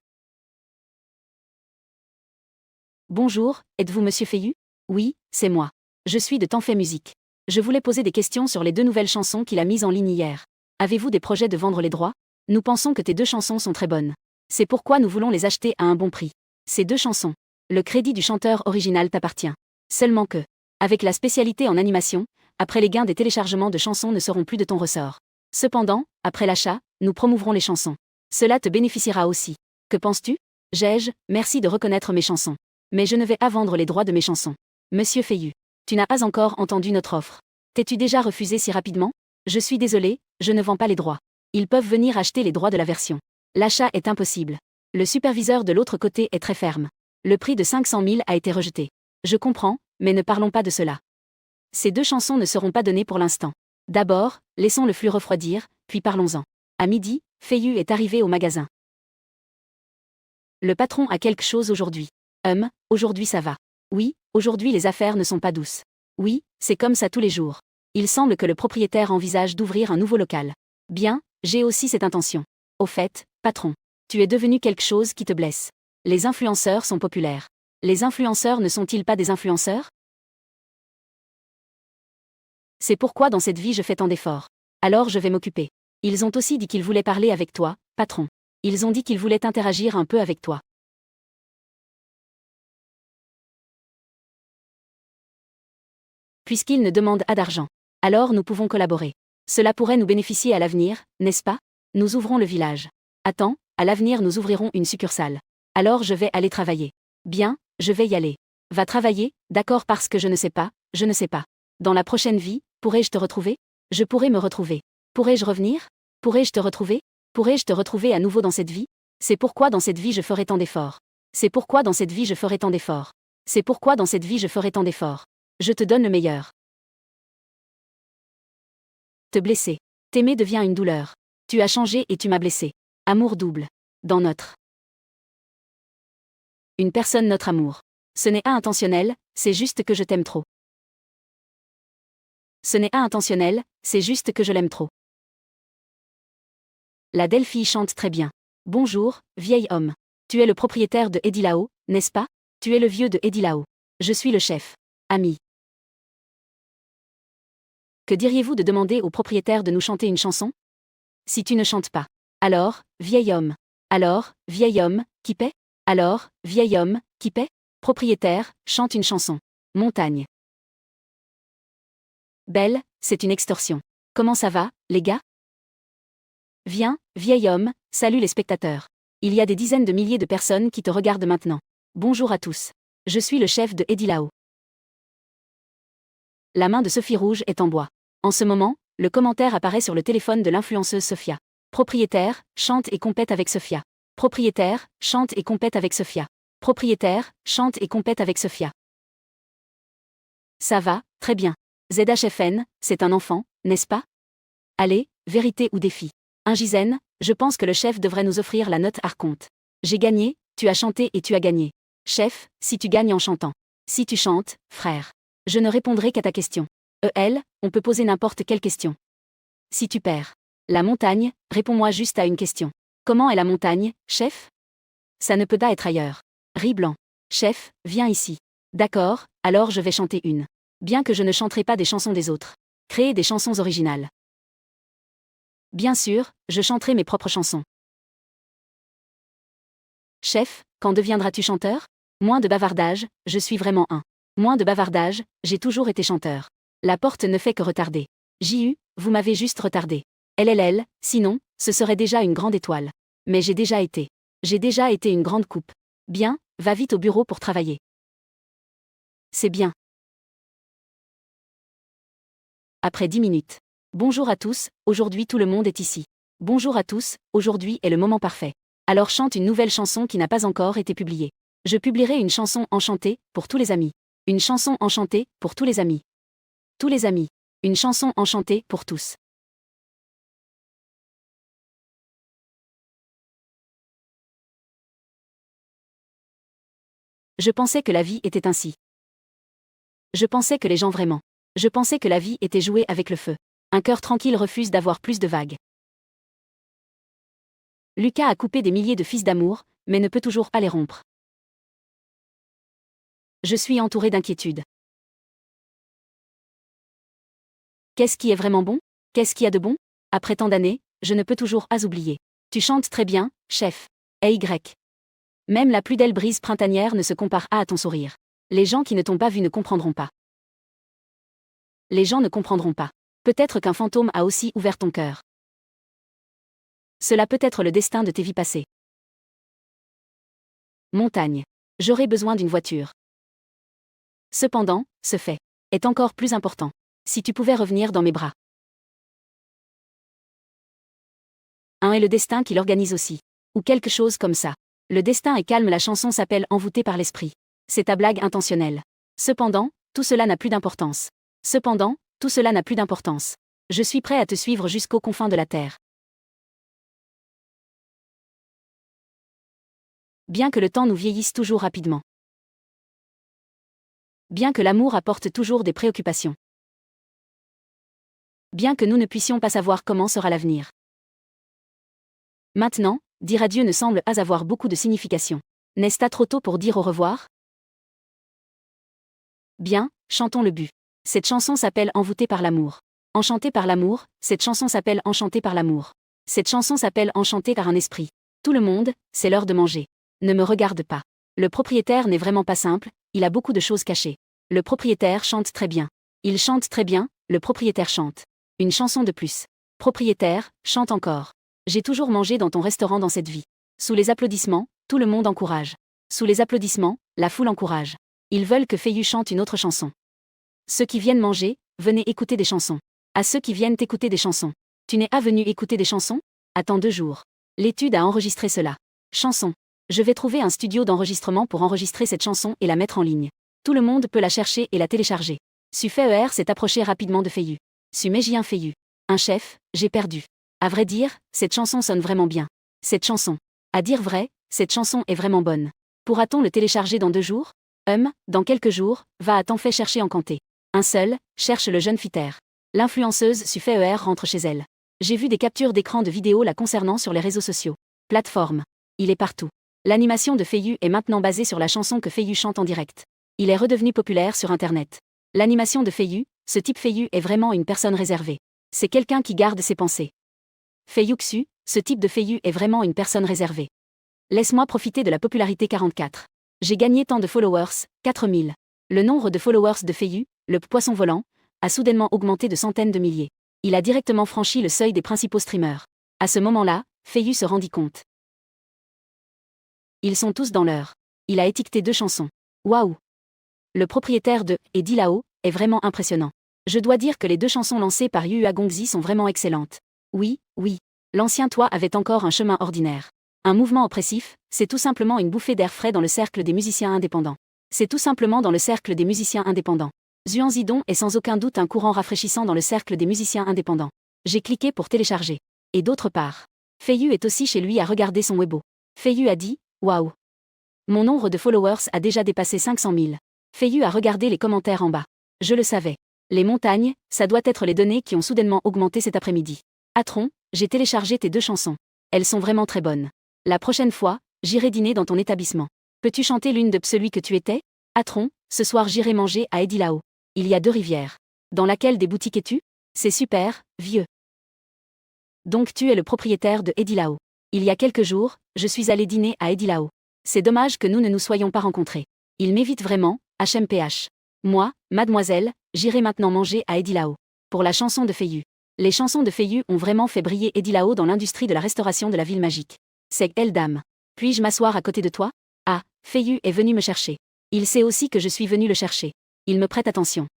Bonjour, êtes-vous Monsieur Feiyu? Oui, c'est moi. Je suis de Tanfei Musique. Je voulais poser des questions sur les 2 nouvelles chansons qu'il a mises en ligne hier. Avez-vous des projets de vendre les droits? Nous pensons que tes 2 chansons sont très bonnes. C'est pourquoi nous voulons les acheter à un bon prix. Ces 2 chansons. Le crédit du chanteur original t'appartient. Seulement que, avec la spécialité en animation, après les gains des téléchargements de chansons ne seront plus de ton ressort. Cependant, après l'achat, nous promouvrons les chansons. Cela te bénéficiera aussi. Que penses-tu? Gégège, merci de reconnaître mes chansons. Mais je ne vais pas vendre les droits de mes chansons. Monsieur Feiyu, tu n'as pas encore entendu notre offre. T'es-tu déjà refusé si rapidement? Je suis désolé, je ne vends pas les droits. Ils peuvent venir acheter les droits de la version. L'achat est impossible. Le superviseur de l'autre côté est très ferme. Le prix de 500 000 a été rejeté. Je comprends, mais ne parlons pas de cela. Ces 2 chansons ne seront pas données pour l'instant. D'abord, laissons le flux refroidir, puis parlons-en. À midi, Feiyu est arrivé au magasin. Le patron a quelque chose aujourd'hui. Aujourd'hui ça va. Oui, aujourd'hui les affaires ne sont pas douces. Oui, c'est comme ça tous les jours. Il semble que le propriétaire envisage d'ouvrir un nouveau local. Bien, j'ai aussi cette intention. Au fait, patron, tu es devenu quelque chose qui te blesse. Les influenceurs sont populaires. Les influenceurs ne sont-ils pas des influenceurs? C'est pourquoi dans cette vie je fais tant d'efforts. Alors je vais m'occuper. Ils ont aussi dit qu'ils voulaient parler avec toi, patron. Ils ont dit qu'ils voulaient interagir un peu avec toi. Puisqu'ils ne demandent pas d'argent. Alors nous pouvons collaborer. Cela pourrait nous bénéficier à l'avenir, n'est-ce pas? Nous ouvrons le village. Attends, à l'avenir nous ouvrirons une succursale. Alors je vais aller travailler. Bien, je vais y aller. Va travailler, d'accord parce que je ne sais pas. Dans la prochaine vie, pourrais-je te retrouver? Je pourrais me retrouver. Pourrais-je revenir? Pourrais-je te retrouver? Pourrais-je te retrouver à nouveau dans cette vie? C'est pourquoi dans cette vie je ferai tant d'efforts. C'est pourquoi dans cette vie je ferai tant d'efforts. C'est pourquoi dans cette vie je ferai tant d'efforts. Je te donne le meilleur. Te blesser. T'aimer devient une douleur. Tu as changé et tu m'as blessé. Amour double. Dans notre. Une personne notre amour. Ce n'est pas intentionnel, c'est juste que je t'aime trop. Ce n'est pas intentionnel, c'est juste que je l'aime trop. La Delphi chante très bien. Bonjour, vieil homme. Tu es le propriétaire de Edilao, n'est-ce pas? Tu es le vieux de Edilao. Je suis le chef. Ami. Que diriez-vous de demander au propriétaire de nous chanter une chanson? Si tu ne chantes pas. Alors, vieil homme. Alors, vieil homme, qui paie? Alors, vieil homme, qui paie? Propriétaire, chante une chanson. Montagne. Belle, c'est une extorsion. Comment ça va, les gars? Viens, vieil homme, salut les spectateurs. Il y a des dizaines de milliers de personnes qui te regardent maintenant. Bonjour à tous. Je suis le chef de Edilao. La main de Sophie Rouge est en bois. En ce moment, le commentaire apparaît sur le téléphone de l'influenceuse Sophia. Propriétaire, chante et compète avec Sophia. Propriétaire, chante et compète avec Sophia. Propriétaire, chante et compète avec Sophia. Ça va, très bien. ZHFN, c'est un enfant, n'est-ce pas? Allez, vérité ou défi? Gizen, je pense que le chef devrait nous offrir la note Arconte. J'ai gagné, tu as chanté et tu as gagné. Chef, si tu gagnes en chantant. Si tu chantes, frère. Je ne répondrai qu'à ta question. On peut poser n'importe quelle question. Si tu perds. La montagne, réponds-moi juste à une question. Comment est la montagne, chef? Ça ne peut pas être ailleurs. Riz blanc. Chef, viens ici. D'accord, alors je vais chanter une. Bien que je ne chanterai pas des chansons des autres. Créer des chansons originales. Bien sûr, je chanterai mes propres chansons. Chef, quand deviendras-tu chanteur? Moins de bavardage, je suis vraiment un. Moins de bavardage, j'ai toujours été chanteur. La porte ne fait que retarder. Vous m'avez juste retardé. Sinon, ce serait déjà une grande étoile. Mais j'ai déjà été une grande coupe. Bien, va vite au bureau pour travailler. C'est bien. Après 10 minutes. Bonjour à tous, aujourd'hui tout le monde est ici. Bonjour à tous, aujourd'hui est le moment parfait. Alors chante une nouvelle chanson qui n'a pas encore été publiée. Je publierai une chanson enchantée, pour tous les amis. Une chanson enchantée pour tous les amis. Tous les amis. Une chanson enchantée pour tous. Je pensais que la vie était ainsi. Je pensais que les gens vraiment. Je pensais que la vie était jouée avec le feu. Un cœur tranquille refuse d'avoir plus de vagues. Lucas a coupé des milliers de fils d'amour, mais ne peut toujours pas les rompre. Je suis entouré d'inquiétude. Qu'est-ce qui est vraiment bon? Qu'est-ce qu'il y a de bon? Après tant d'années, je ne peux toujours pas oublier. Tu chantes très bien, chef. Et Y. Même la plus belle brise printanière ne se compare à ton sourire. Les gens qui ne t'ont pas vu ne comprendront pas. Les gens ne comprendront pas. Peut-être qu'un fantôme a aussi ouvert ton cœur. Cela peut être le destin de tes vies passées. Montagne. J'aurais besoin d'une voiture. Cependant, ce fait est encore plus important. Si tu pouvais revenir dans mes bras. Un est le destin qui l'organise aussi. Ou quelque chose comme ça. Le destin est calme, la chanson s'appelle Envoûté par l'esprit. C'est ta blague intentionnelle. Cependant, tout cela n'a plus d'importance. Cependant, tout cela n'a plus d'importance. Je suis prêt à te suivre jusqu'aux confins de la terre. Bien que le temps nous vieillisse toujours rapidement. Bien que l'amour apporte toujours des préoccupations. Bien que nous ne puissions pas savoir comment sera l'avenir. Maintenant, dire adieu ne semble pas avoir beaucoup de signification. N'est-ce pas trop tôt pour dire au revoir? Bien, chantons le but. Cette chanson s'appelle Envoûté par l'amour. Enchanté par l'amour, cette chanson s'appelle Enchanté par l'amour. Cette chanson s'appelle Enchanté par un esprit. Tout le monde, c'est l'heure de manger. Ne me regarde pas. Le propriétaire n'est vraiment pas simple, il a beaucoup de choses cachées. Le propriétaire chante très bien. Il chante très bien, le propriétaire chante. Une chanson de plus. Propriétaire, chante encore. J'ai toujours mangé dans ton restaurant dans cette vie. Sous les applaudissements, tout le monde encourage. Sous les applaudissements, la foule encourage. Ils veulent que Feiyu chante une autre chanson. Ceux qui viennent manger, venez écouter des chansons. À ceux qui viennent écouter des chansons. Tu n'es pas venu écouter des chansons? Attends 2 jours. L'étude a enregistré cela. Chanson. Je vais trouver un studio d'enregistrement pour enregistrer cette chanson et la mettre en ligne. Tout le monde peut la chercher et la télécharger. Su-Fei-Er s'est approché rapidement de Feiyu. Su-Mejien Feiyu. Un chef, j'ai perdu. À vrai dire, cette chanson sonne vraiment bien. Cette chanson. À dire vrai, cette chanson est vraiment bonne. Pourra-t-on le télécharger dans 2 jours? Dans quelques jours, va-t-on fait chercher en Kanté. Un seul, cherche le jeune Fiter. L'influenceuse Su-Fei-Er rentre chez elle. J'ai vu des captures d'écran de vidéos la concernant sur les réseaux sociaux. Plateforme. Il est partout. L'animation de Feiyu est maintenant basée sur la chanson que Feiyu chante en direct. Il est redevenu populaire sur Internet. L'animation de Feiyu, ce type Feiyu est vraiment une personne réservée. C'est quelqu'un qui garde ses pensées. Feiyu Xu, ce type de Feiyu est vraiment une personne réservée. Laisse-moi profiter de la popularité 44. J'ai gagné tant de followers, 4000. Le nombre de followers de Feiyu, le poisson volant, a soudainement augmenté de centaines de milliers. Il a directement franchi le seuil des principaux streamers. À ce moment-là, Feiyu se rendit compte. Ils sont tous dans l'heure. Il a étiqueté 2 chansons. Waouh! Le propriétaire de Eddie Lao est vraiment impressionnant. Je dois dire que les 2 chansons lancées par Yu Gongzi sont vraiment excellentes. Oui, oui. L'ancien toi avait encore un chemin ordinaire. Un mouvement oppressif, c'est tout simplement une bouffée d'air frais dans le cercle des musiciens indépendants. C'est tout simplement dans le cercle des musiciens indépendants. Xuan Zidong est sans aucun doute un courant rafraîchissant dans le cercle des musiciens indépendants. J'ai cliqué pour télécharger. Et d'autre part, Feiyu est aussi chez lui à regarder son Weibo. Feiyu a dit « Waouh ! Mon nombre de followers a déjà dépassé 500 000. » Feiyu a regardé les commentaires en bas. Je le savais. Les montagnes, ça doit être les données qui ont soudainement augmenté cet après-midi. Atron, j'ai téléchargé tes 2 chansons. Elles sont vraiment très bonnes. La prochaine fois, j'irai dîner dans ton établissement. Peux-tu chanter l'une de celui que tu étais? Atron, ce soir j'irai manger à Eddie Lao. Il y a 2 rivières. Dans laquelle des boutiques es-tu? C'est super, vieux. Donc tu es le propriétaire de Eddie Lao. Il y a quelques jours, je suis allé dîner à Eddie Lao. C'est dommage que nous ne nous soyons pas rencontrés. Il m'évite vraiment, HMPH. Moi, mademoiselle, j'irai maintenant manger à Eddie Lao. Pour la chanson de Feiyu. Les chansons de Feiyu ont vraiment fait briller Eddie Lao dans l'industrie de la restauration de la ville magique. C'est elle dame. Puis-je m'asseoir à côté de toi? Ah, Feiyu est venu me chercher. Il sait aussi que je suis venu le chercher. Il me prête attention.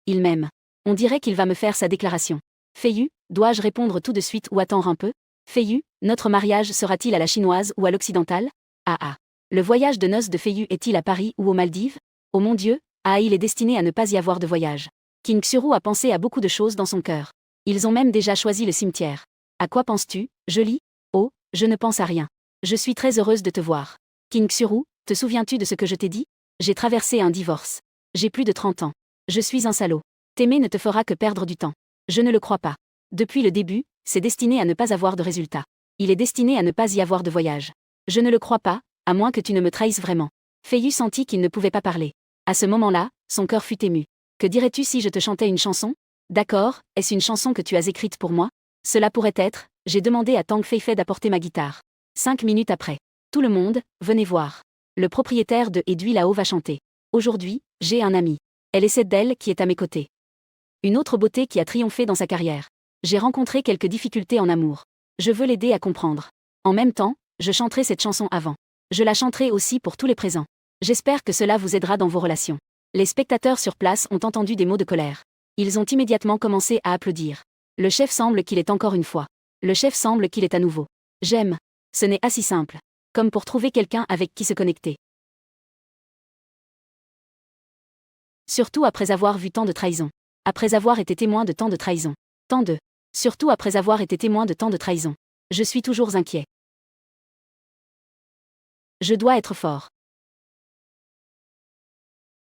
Il m'aime. On dirait qu'il va me faire sa déclaration. Feiyu, dois-je répondre tout de suite ou attendre un peu? Feiyu, notre mariage sera-t-il à la chinoise ou à l'occidentale? Ah ah. Le voyage de noces de Feiyu est-il à Paris ou aux Maldives? Oh mon Dieu, il est destiné à ne pas y avoir de voyage. King Xuru a pensé à beaucoup de choses dans son cœur. Ils ont même déjà choisi le cimetière. À quoi penses-tu, Jolie? Oh, je ne pense à rien. Je suis très heureuse de te voir. King Xuru, te souviens-tu de ce que je t'ai dit? J'ai traversé un divorce. J'ai plus de 30 ans. Je suis un salaud. T'aimer ne te fera que perdre du temps. Je ne le crois pas. Depuis le début, c'est destiné à ne pas avoir de résultat. Il est destiné à ne pas y avoir de voyage. Je ne le crois pas, à moins que tu ne me trahisses vraiment. Feiyu sentit qu'il ne pouvait pas parler. À ce moment-là, son cœur fut ému. Que dirais-tu si je te chantais une chanson? D'accord, est-ce une chanson que tu as écrite pour moi? Cela pourrait être, j'ai demandé à Tang Feifei d'apporter ma guitare. 5 minutes après. Tout le monde, venez voir. Le propriétaire de Edui là-haut va chanter. Aujourd'hui, j'ai un ami. Elle est cette d'elle qui est à mes côtés. Une autre beauté qui a triomphé dans sa carrière. J'ai rencontré quelques difficultés en amour. Je veux l'aider à comprendre. En même temps, je chanterai cette chanson avant. Je la chanterai aussi pour tous les présents. J'espère que cela vous aidera dans vos relations. Les spectateurs sur place ont entendu des mots de colère. Ils ont immédiatement commencé à applaudir. Le chef semble qu'il est encore une fois. Le chef semble qu'il est à nouveau. J'aime. Ce n'est pas si simple. Comme pour trouver quelqu'un avec qui se connecter. Surtout après avoir vu tant de trahisons. Après avoir été témoin de tant de trahisons. Tant de. Surtout après avoir été témoin de tant de trahisons. Je suis toujours inquiet. Je dois être fort.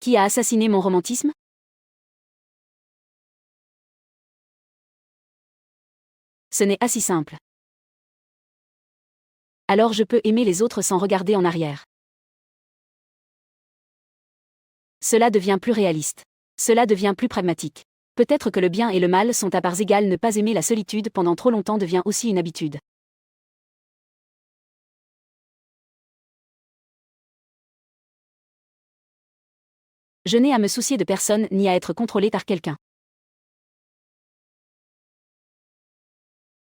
Qui a assassiné mon romantisme? Ce n'est pas si simple. Alors je peux aimer les autres sans regarder en arrière. Cela devient plus réaliste. Cela devient plus pragmatique. Peut-être que le bien et le mal sont à parts égales. Ne pas aimer la solitude pendant trop longtemps devient aussi une habitude. Je n'ai à me soucier de personne ni à être contrôlé par quelqu'un.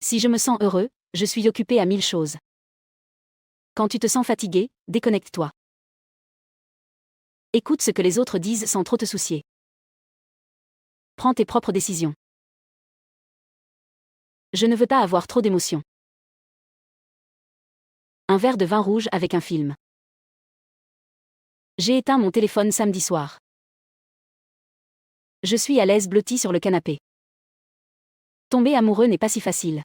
Si je me sens heureux, je suis occupé à 1000 choses. Quand tu te sens fatigué, déconnecte-toi. Écoute ce que les autres disent sans trop te soucier. Prends tes propres décisions. Je ne veux pas avoir trop d'émotions. Un verre de vin rouge avec un film. J'ai éteint mon téléphone samedi soir. Je suis à l'aise blotti sur le canapé. Tomber amoureux n'est pas si facile.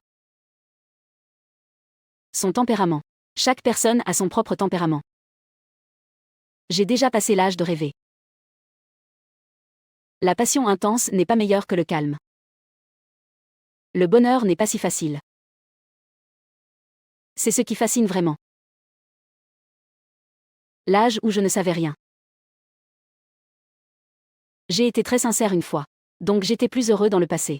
Son tempérament. Chaque personne a son propre tempérament. J'ai déjà passé l'âge de rêver. La passion intense n'est pas meilleure que le calme. Le bonheur n'est pas si facile. C'est ce qui fascine vraiment. L'âge où je ne savais rien. J'ai été très sincère une fois. Donc j'étais plus heureux dans le passé.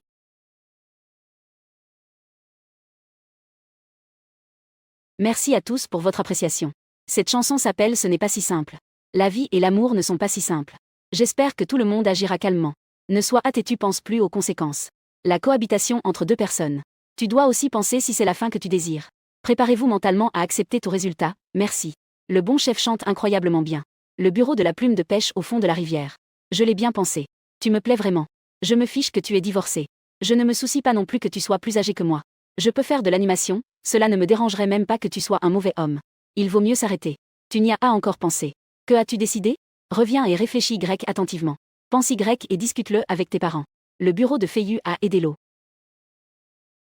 Merci à tous pour votre appréciation. Cette chanson s'appelle Ce n'est pas si simple. La vie et l'amour ne sont pas si simples. J'espère que tout le monde agira calmement. Ne sois têtu, pense plus aux conséquences. La cohabitation entre deux personnes. Tu dois aussi penser si c'est la fin que tu désires. Préparez-vous mentalement à accepter tout résultat, merci. Le bon chef chante incroyablement bien. Le bureau de la plume de pêche au fond de la rivière. Je l'ai bien pensé. Tu me plais vraiment. Je me fiche que tu es divorcé. Je ne me soucie pas non plus que tu sois plus âgé que moi. Je peux faire de l'animation, cela ne me dérangerait même pas que tu sois un mauvais homme. Il vaut mieux s'arrêter. Tu n'y as pas encore pensé. Que as-tu décidé? Reviens et réfléchis Y attentivement. Pense Y et discute-le avec tes parents. Le bureau de Feiyu a aidé l'eau.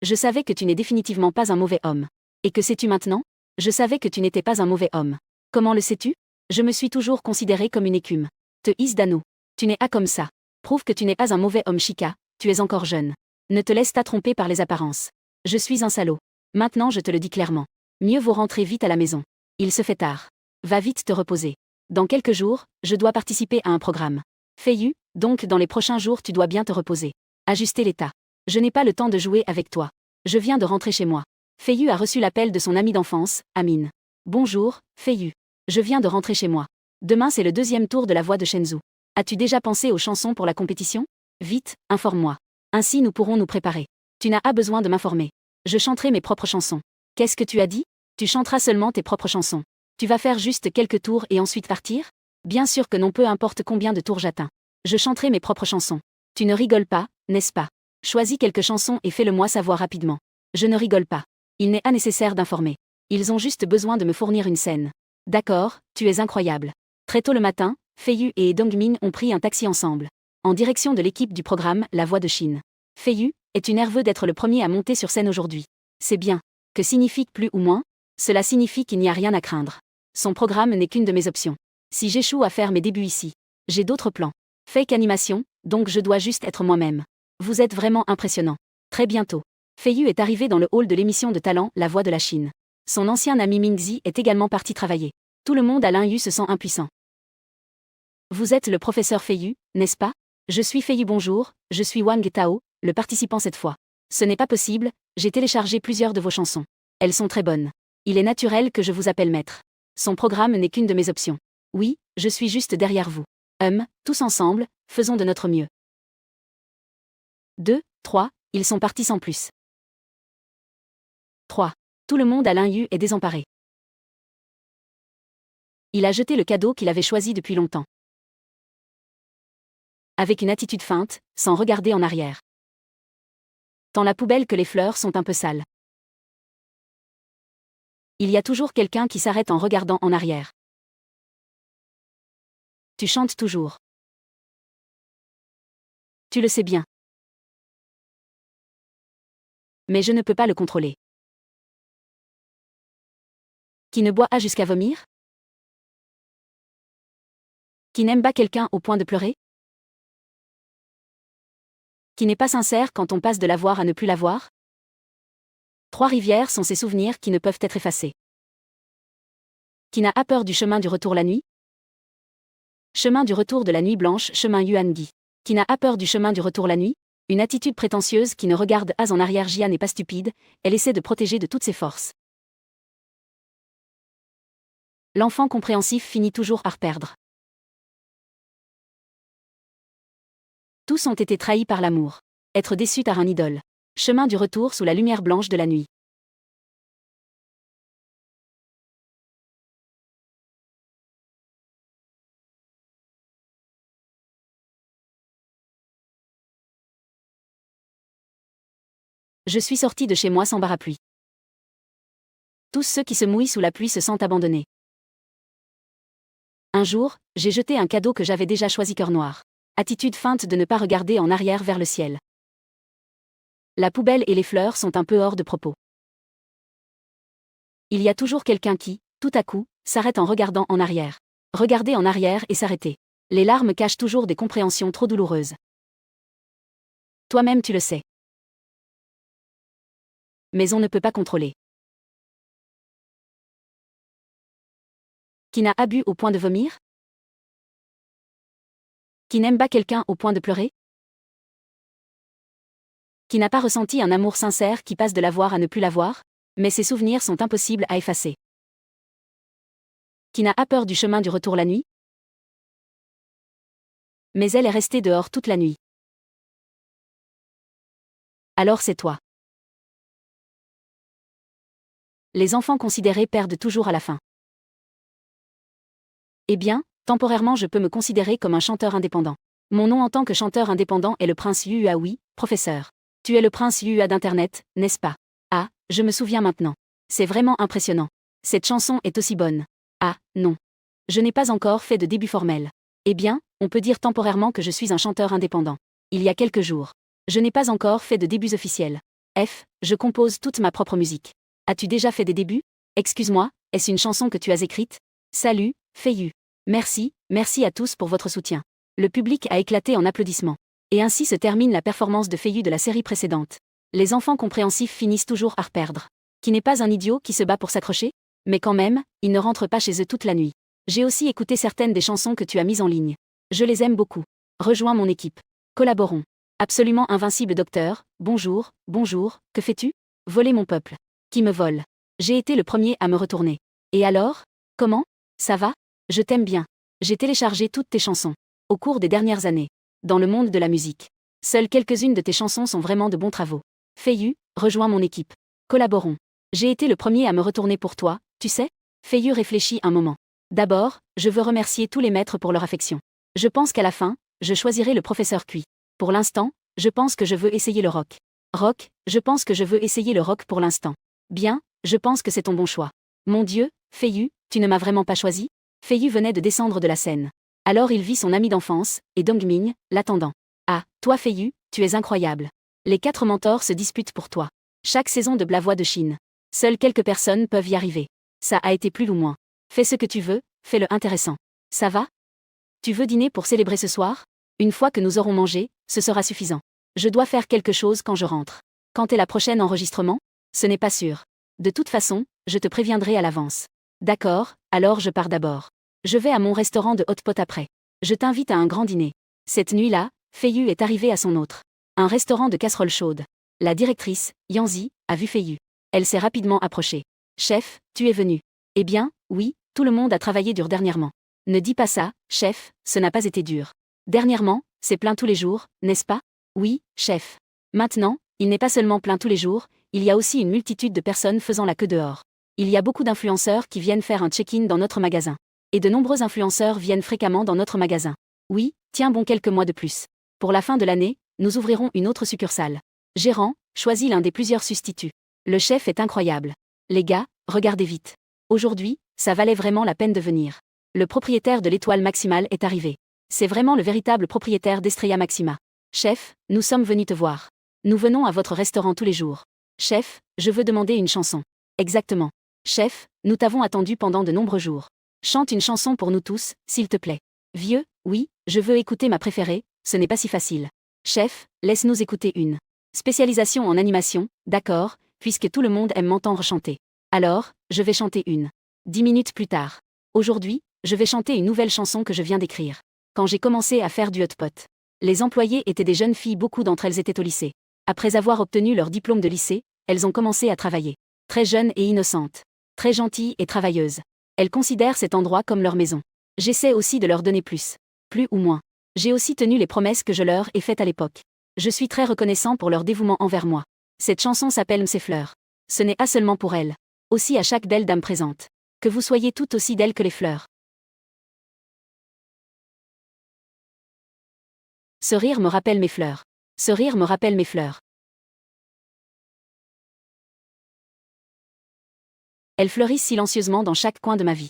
Je savais que tu n'es définitivement pas un mauvais homme. Et que sais-tu maintenant? Je savais que tu n'étais pas un mauvais homme. Comment le sais-tu? Je me suis toujours considéré comme une écume. Te hisse d'anneau. Tu n'es pas comme ça. Prouve que tu n'es pas un mauvais homme, Chika, tu es encore jeune. Ne te laisse pas tromper par les apparences. Je suis un salaud. Maintenant je te le dis clairement. Mieux vaut rentrer vite à la maison. Il se fait tard. Va vite te reposer. Dans quelques jours, je dois participer à un programme. Feiyu, donc dans les prochains jours tu dois bien te reposer. Ajuster l'état. Je n'ai pas le temps de jouer avec toi. Je viens de rentrer chez moi. Feiyu a reçu l'appel de son ami d'enfance, Amine. Bonjour, Feiyu. Je viens de rentrer chez moi. Demain c'est le 2e tour de la voix de Shenzhou. As-tu déjà pensé aux chansons pour la compétition? Vite, informe-moi. Ainsi nous pourrons nous préparer. Tu n'as pas besoin de m'informer. Je chanterai mes propres chansons. Qu'est-ce que tu as dit? Tu chanteras seulement tes propres chansons. Tu vas faire juste quelques tours et ensuite partir? Bien sûr que non, peu importe combien de tours j'atteins. Je chanterai mes propres chansons. Tu ne rigoles pas, n'est-ce pas? Choisis quelques chansons et fais-le-moi savoir rapidement. Je ne rigole pas. Il n'est pas nécessaire d'informer. Ils ont juste besoin de me fournir une scène. D'accord, tu es incroyable. Très tôt le matin, Feiyu et Dongmin ont pris un taxi ensemble, en direction de l'équipe du programme La Voix de Chine. Feiyu, es-tu nerveux d'être le premier à monter sur scène aujourd'hui? C'est bien. Que signifie plus ou moins? Cela signifie qu'il n'y a rien à craindre. Son programme n'est qu'une de mes options. Si j'échoue à faire mes débuts ici, j'ai d'autres plans. Fake animation, donc je dois juste être moi-même. Vous êtes vraiment impressionnant. Très bientôt. Feiyu est arrivé dans le hall de l'émission de talent La Voix de la Chine. Son ancien ami Mingzi est également parti travailler. Tout le monde à l'INU se sent impuissant. Vous êtes le professeur Feiyu, n'est-ce pas? Je suis Feiyu, bonjour, je suis Wang Tao, le participant cette fois. Ce n'est pas possible, j'ai téléchargé plusieurs de vos chansons. Elles sont très bonnes. Il est naturel que je vous appelle maître. Son programme n'est qu'une de mes options. Oui, je suis juste derrière vous. Tous ensemble, faisons de notre mieux. 2, 3, ils sont partis sans plus. 3. Tout le monde à l'INU est désemparé. Il a jeté le cadeau qu'il avait choisi depuis longtemps. Avec une attitude feinte, sans regarder en arrière. Tant la poubelle que les fleurs sont un peu sales. Il y a toujours quelqu'un qui s'arrête en regardant en arrière. Tu chantes toujours. Tu le sais bien. Mais je ne peux pas le contrôler. Qui ne boit pas jusqu'à vomir? Qui n'aime pas quelqu'un au point de pleurer? Qui n'est pas sincère quand on passe de la voir à ne plus la voir? 3 rivières sont ces souvenirs qui ne peuvent être effacés. Qui n'a pas peur du chemin du retour la nuit? Chemin du retour de la nuit blanche, chemin Yuangi. Qui n'a pas peur du chemin du retour la nuit? Une attitude prétentieuse qui ne regarde pas en arrière. Jia n'est pas stupide, elle essaie de protéger de toutes ses forces. L'enfant compréhensif finit toujours par perdre. Tous ont été trahis par l'amour. Être déçus par un idole. Chemin du retour sous la lumière blanche de la nuit. Je suis sorti de chez moi sans parapluie. Tous ceux qui se mouillent sous la pluie se sentent abandonnés. Un jour, j'ai jeté un cadeau que j'avais déjà choisi, cœur noir. Attitude feinte de ne pas regarder en arrière vers le ciel. La poubelle et les fleurs sont un peu hors de propos. Il y a toujours quelqu'un qui, tout à coup, s'arrête en regardant en arrière. Regarder en arrière et s'arrêter. Les larmes cachent toujours des compréhensions trop douloureuses. Toi-même tu le sais. Mais on ne peut pas contrôler. Qui n'a pas bu au point de vomir? Qui n'aime pas quelqu'un au point de pleurer? Qui n'a pas ressenti un amour sincère qui passe de la voir à ne plus la voir? Mais ces souvenirs sont impossibles à effacer. Qui n'a pas peur du chemin du retour la nuit? Mais elle est restée dehors toute la nuit. Alors c'est toi. Les enfants considérés perdent toujours à la fin. Eh bien, temporairement je peux me considérer comme un chanteur indépendant. Mon nom en tant que chanteur indépendant est le prince Yua. Oui, professeur. Tu es le prince Yua d'Internet, n'est-ce pas? Ah, je me souviens maintenant. C'est vraiment impressionnant. Cette chanson est aussi bonne. Ah, non. Je n'ai pas encore fait de début formel. Eh bien, on peut dire temporairement que je suis un chanteur indépendant. Il y a quelques jours. Je n'ai pas encore fait de débuts officiels. Je compose toute ma propre musique. As-tu déjà fait des débuts? Excuse-moi, est-ce une chanson que tu as écrite? Salut, Feiyu. Merci à tous pour votre soutien. Le public a éclaté en applaudissements. Et ainsi se termine la performance de Feiyu de la série précédente. Les enfants compréhensifs finissent toujours par perdre. Qui n'est pas un idiot qui se bat pour s'accrocher? Mais quand même, ils ne rentrent pas chez eux toute la nuit. J'ai aussi écouté certaines des chansons que tu as mises en ligne. Je les aime beaucoup. Rejoins mon équipe. Collaborons. Absolument invincible docteur, bonjour, que fais-tu? Voler mon peuple. Qui me vole? J'ai été le premier à me retourner. Et alors? Comment? Ça va? Je t'aime bien. J'ai téléchargé toutes tes chansons. Au cours des dernières années. Dans le monde de la musique. Seules quelques-unes de tes chansons sont vraiment de bons travaux. Feiyu, rejoins mon équipe. Collaborons. J'ai été le premier à me retourner pour toi, tu sais? Feiyu réfléchit un moment. D'abord, je veux remercier tous les maîtres pour leur affection. Je pense qu'à la fin, je choisirai le professeur Cui. Pour l'instant, je pense que je veux essayer le rock. Je pense que je veux essayer le rock pour l'instant. Bien, je pense que c'est ton bon choix. Mon Dieu, Feiyu, tu ne m'as vraiment pas choisi? Feiyu venait de descendre de la scène. Alors il vit son ami d'enfance, et Dongming, l'attendant. Ah, toi Feiyu, tu es incroyable. Les 4 mentors se disputent pour toi. Chaque saison de Blavois de Chine. Seules quelques personnes peuvent y arriver. Ça a été plus ou moins. Fais ce que tu veux, fais-le intéressant. Ça va? Tu veux dîner pour célébrer ce soir? Une fois que nous aurons mangé, ce sera suffisant. Je dois faire quelque chose quand je rentre. Quand est la prochaine enregistrement? Ce n'est pas sûr. De toute façon, je te préviendrai à l'avance. D'accord, alors je pars d'abord. Je vais à mon restaurant de hot pot après. Je t'invite à un grand dîner. Cette nuit-là, Feiyu est arrivée à son autre. Un restaurant de casseroles chaudes. La directrice, Yanzi, a vu Feiyu. Elle s'est rapidement approchée. Chef, tu es venu. Eh bien, oui, tout le monde a travaillé dur dernièrement. Ne dis pas ça, chef, ce n'a pas été dur. Dernièrement, c'est plein tous les jours, n'est-ce pas? Oui, chef. Maintenant, il n'est pas seulement plein tous les jours, il y a aussi une multitude de personnes faisant la queue dehors. Il y a beaucoup d'influenceurs qui viennent faire un check-in dans notre magasin. Et de nombreux influenceurs viennent fréquemment dans notre magasin. Oui, tiens bon quelques mois de plus. Pour la fin de l'année, nous ouvrirons une autre succursale. Gérant, choisis l'un des plusieurs substituts. Le chef est incroyable. Les gars, regardez vite. Aujourd'hui, ça valait vraiment la peine de venir. Le propriétaire de l'étoile maximale est arrivé. C'est vraiment le véritable propriétaire d'Estrella Maxima. Chef, nous sommes venus te voir. Nous venons à votre restaurant tous les jours. Chef, je veux demander une chanson. Exactement. Chef, nous t'avons attendu pendant de nombreux jours. Chante une chanson pour nous tous, s'il te plaît. Vieux, oui, je veux écouter ma préférée, ce n'est pas si facile. Chef, laisse-nous écouter une. Spécialisation en animation, d'accord, puisque tout le monde aime m'entendre chanter. Alors, je vais chanter une. 10 minutes plus tard. Aujourd'hui, je vais chanter une nouvelle chanson que je viens d'écrire. Quand j'ai commencé à faire du hot pot. Les employés étaient des jeunes filles, beaucoup d'entre elles étaient au lycée. Après avoir obtenu leur diplôme de lycée, elles ont commencé à travailler. Très jeunes et innocentes. Très gentilles et travailleuses. Elles considèrent cet endroit comme leur maison. J'essaie aussi de leur donner plus. Plus ou moins. J'ai aussi tenu les promesses que je leur ai faites à l'époque. Je suis très reconnaissant pour leur dévouement envers moi. Cette chanson s'appelle M'ses fleurs. Ce n'est pas seulement pour elles. Aussi à chaque belle dame présente. Que vous soyez toutes aussi belles que les fleurs. Ce rire me rappelle mes fleurs. Ce rire me rappelle mes fleurs. Elles fleurissent silencieusement dans chaque coin de ma vie.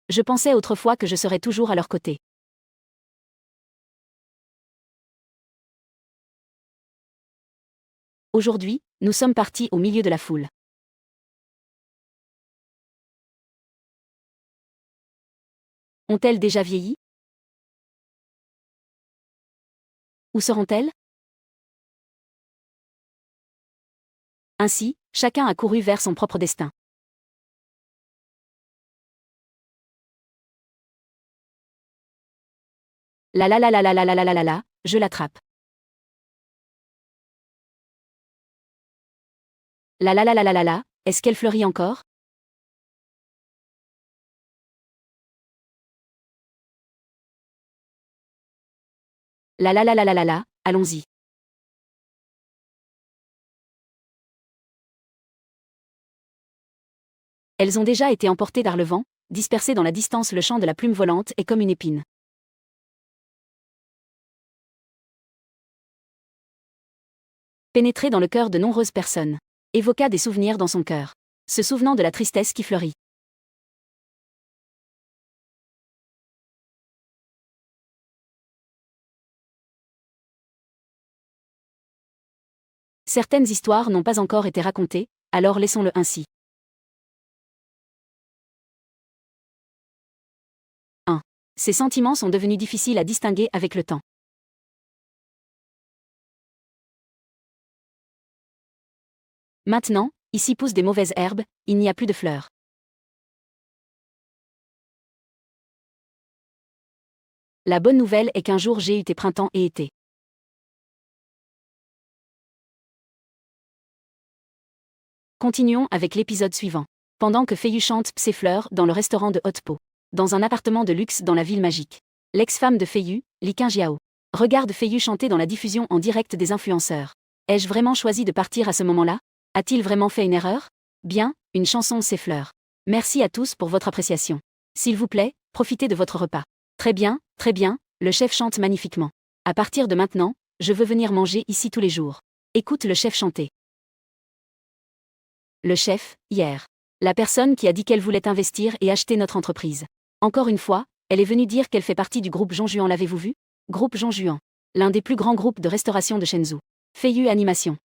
Je pensais autrefois que je serais toujours à leur côté. Aujourd'hui, nous sommes partis au milieu de la foule. Ont-elles déjà vieilli? Où seront-elles? Ainsi, chacun a couru vers son propre destin. La la la la la la la la la la la, je l'attrape. La la la la la la la, est-ce qu'elle fleurit encore? La la la la la la la, allons-y. Elles ont déjà été emportées par le vent, dispersées dans la distance. Le chant de la plume volante est comme une épine. Pénétrer dans le cœur de nombreuses personnes. Évoqua des souvenirs dans son cœur. Se souvenant de la tristesse qui fleurit. Certaines histoires n'ont pas encore été racontées, alors laissons-le ainsi. 1. Ces sentiments sont devenus difficiles à distinguer avec le temps. Maintenant, ici poussent des mauvaises herbes, il n'y a plus de fleurs. La bonne nouvelle est qu'un jour j'ai eu tes printemps et été. Continuons avec l'épisode suivant. Pendant que Feiyu chante Ses fleurs dans le restaurant de Hot Pot. Dans un appartement de luxe dans la ville magique. L'ex-femme de Feiyu, Li Qingjiao. Regarde Feiyu chanter dans la diffusion en direct des influenceurs. Ai-je vraiment choisi de partir à ce moment-là? A-t-il vraiment fait une erreur? Bien, une chanson Ses fleurs. Merci à tous pour votre appréciation. S'il vous plaît, profitez de votre repas. Très bien, le chef chante magnifiquement. À partir de maintenant, je veux venir manger ici tous les jours. Écoute le chef chanter. Le chef, hier. La personne qui a dit qu'elle voulait investir et acheter notre entreprise. Encore une fois, elle est venue dire qu'elle fait partie du groupe Jean-Juan. L'avez-vous vu? Groupe Jean-Juan. L'un des plus grands groupes de restauration de Shenzhou. Feiyu Animation.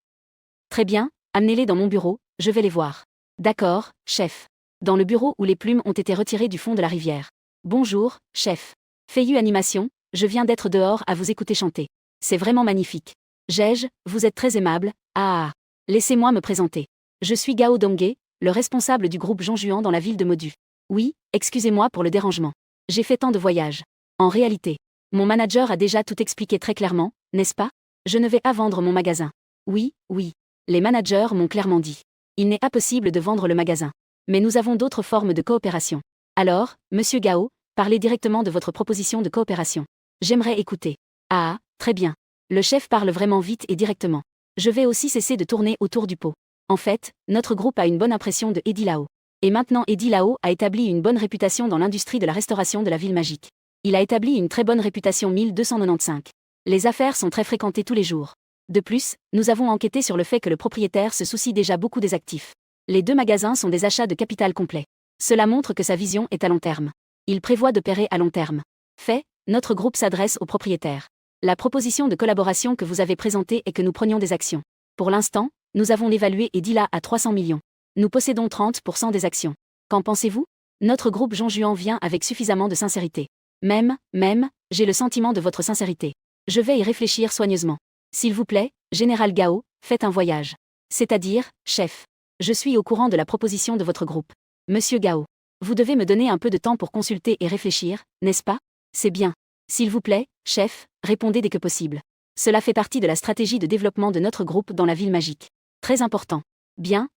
Très bien, amenez-les dans mon bureau, je vais les voir. D'accord, chef. Dans le bureau où les plumes ont été retirées du fond de la rivière. Bonjour, chef. Feiyu Animation, je viens d'être dehors à vous écouter chanter. C'est vraiment magnifique. J'ai-je, vous êtes très aimable. Ah. Laissez-moi me présenter. Je suis Gao Donghae, le responsable du groupe Jean-Juan dans la ville de Modu. Oui, excusez-moi pour le dérangement. J'ai fait tant de voyages. En réalité, mon manager a déjà tout expliqué très clairement, n'est-ce pas? Je ne vais pas vendre mon magasin. Oui, oui. Les managers m'ont clairement dit. Il n'est pas possible de vendre le magasin. Mais nous avons d'autres formes de coopération. Alors, monsieur Gao, parlez directement de votre proposition de coopération. J'aimerais écouter. Ah, très bien. Le chef parle vraiment vite et directement. Je vais aussi cesser de tourner autour du pot. En fait, notre groupe a une bonne impression de Eddie Lao. Et maintenant Eddie Lao a établi une bonne réputation dans l'industrie de la restauration de la ville magique. Il a établi une très bonne réputation 1295. Les affaires sont très fréquentées tous les jours. De plus, nous avons enquêté sur le fait que le propriétaire se soucie déjà beaucoup des actifs. Les 2 magasins sont des achats de capital complet. Cela montre que sa vision est à long terme. Il prévoit d'opérer à long terme. Fait, notre groupe s'adresse au propriétaire. La proposition de collaboration que vous avez présentée est que nous prenions des actions. Pour l'instant, nous avons évalué Edila à 300 millions. Nous possédons 30% des actions. Qu'en pensez-vous? Notre groupe Jean-Juan vient avec suffisamment de sincérité. Même, j'ai le sentiment de votre sincérité. Je vais y réfléchir soigneusement. S'il vous plaît, Général Gao, faites un voyage. C'est-à-dire, chef. Je suis au courant de la proposition de votre groupe. Monsieur Gao. Vous devez me donner un peu de temps pour consulter et réfléchir, n'est-ce pas? C'est bien. S'il vous plaît, chef, répondez dès que possible. Cela fait partie de la stratégie de développement de notre groupe dans la ville magique. Très important. Bien.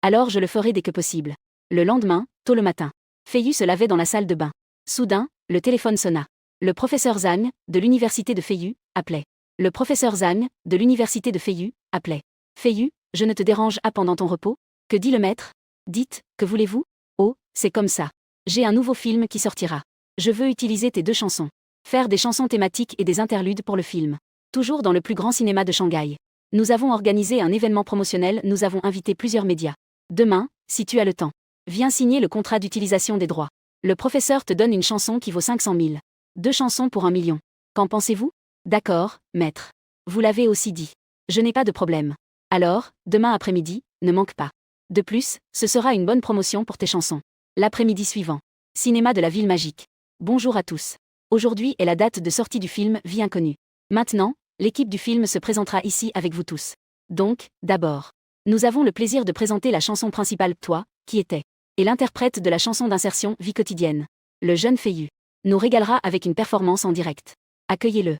Alors je le ferai dès que possible. Le lendemain, tôt le matin. Feiyu se lavait dans la salle de bain. Soudain, le téléphone sonna. Le professeur Zhang, de l'université de Feiyu, appelait. Le professeur Zhang, de l'université de Feiyu, appelait. Feiyu, je ne te dérange pas pendant ton repos? Que dit le maître? Dites, que voulez-vous? Oh, c'est comme ça. J'ai un nouveau film qui sortira. Je veux utiliser tes 2 chansons. Faire des chansons thématiques et des interludes pour le film. Toujours dans le plus grand cinéma de Shanghai. Nous avons organisé un événement promotionnel, nous avons invité plusieurs médias. Demain, si tu as le temps, viens signer le contrat d'utilisation des droits. Le professeur te donne une chanson qui vaut 500 000. 2 chansons pour 1 million. Qu'en pensez-vous? D'accord, maître. Vous l'avez aussi dit. Je n'ai pas de problème. Alors, demain après-midi, ne manque pas. De plus, ce sera une bonne promotion pour tes chansons. L'après-midi suivant. Cinéma de la ville magique. Bonjour à tous. Aujourd'hui est la date de sortie du film Vie inconnue. Maintenant, l'équipe du film se présentera ici avec vous tous. Donc, d'abord, nous avons le plaisir de présenter la chanson principale Toi, qui était, et l'interprète de la chanson d'insertion Vie quotidienne. Le jeune Feiyu nous régalera avec une performance en direct. Accueillez-le.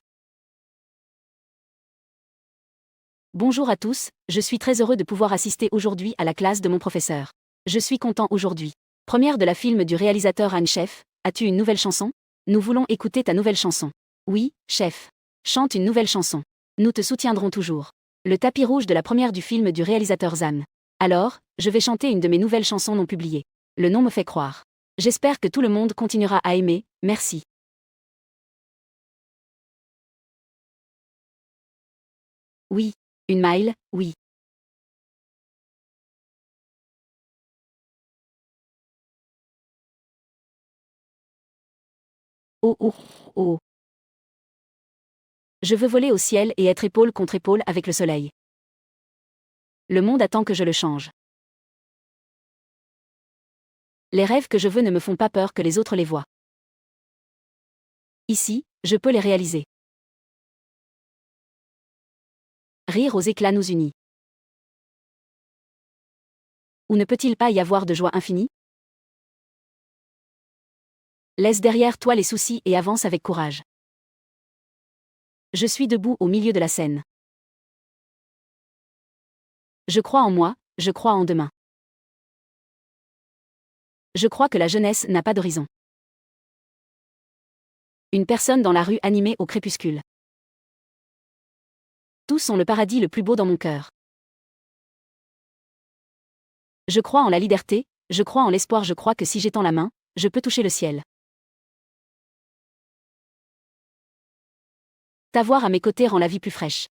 Bonjour à tous, je suis très heureux de pouvoir assister aujourd'hui à la classe de mon professeur. Je suis content aujourd'hui. Première de la film du réalisateur Anne Chef, as-tu une nouvelle chanson? Nous voulons écouter ta nouvelle chanson. Oui, chef. Chante une nouvelle chanson. Nous te soutiendrons toujours. Le tapis rouge de la première du film du réalisateur Zan. Alors, je vais chanter une de mes nouvelles chansons non publiées. Le nom me fait croire. J'espère que tout le monde continuera à aimer, merci. Oui. Une mile, oui. Oh oh oh. Je veux voler au ciel et être épaule contre épaule avec le soleil. Le monde attend que je le change. Les rêves que je veux ne me font pas peur que les autres les voient. Ici, je peux les réaliser. Rire aux éclats nous unit. Ou ne peut-il pas y avoir de joie infinie? Laisse derrière toi les soucis et avance avec courage. Je suis debout au milieu de la scène. Je crois en moi, je crois en demain. Je crois que la jeunesse n'a pas d'horizon. Une personne dans la rue animée au crépuscule. Tous sont le paradis le plus beau dans mon cœur. Je crois en la liberté, je crois en l'espoir, je crois que si j'étends la main, je peux toucher le ciel. T'avoir à mes côtés rend la vie plus fraîche.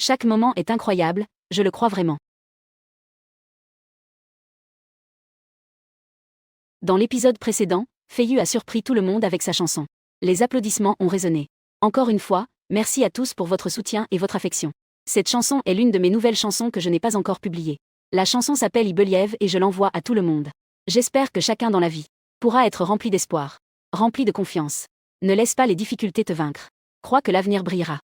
Chaque moment est incroyable, je le crois vraiment. Dans l'épisode précédent, Feiyu a surpris tout le monde avec sa chanson. Les applaudissements ont résonné. Encore une fois, merci à tous pour votre soutien et votre affection. Cette chanson est l'une de mes nouvelles chansons que je n'ai pas encore publiées. La chanson s'appelle Ibeliev et je l'envoie à tout le monde. J'espère que chacun dans la vie pourra être rempli d'espoir, rempli de confiance. Ne laisse pas les difficultés te vaincre. Crois que l'avenir brillera.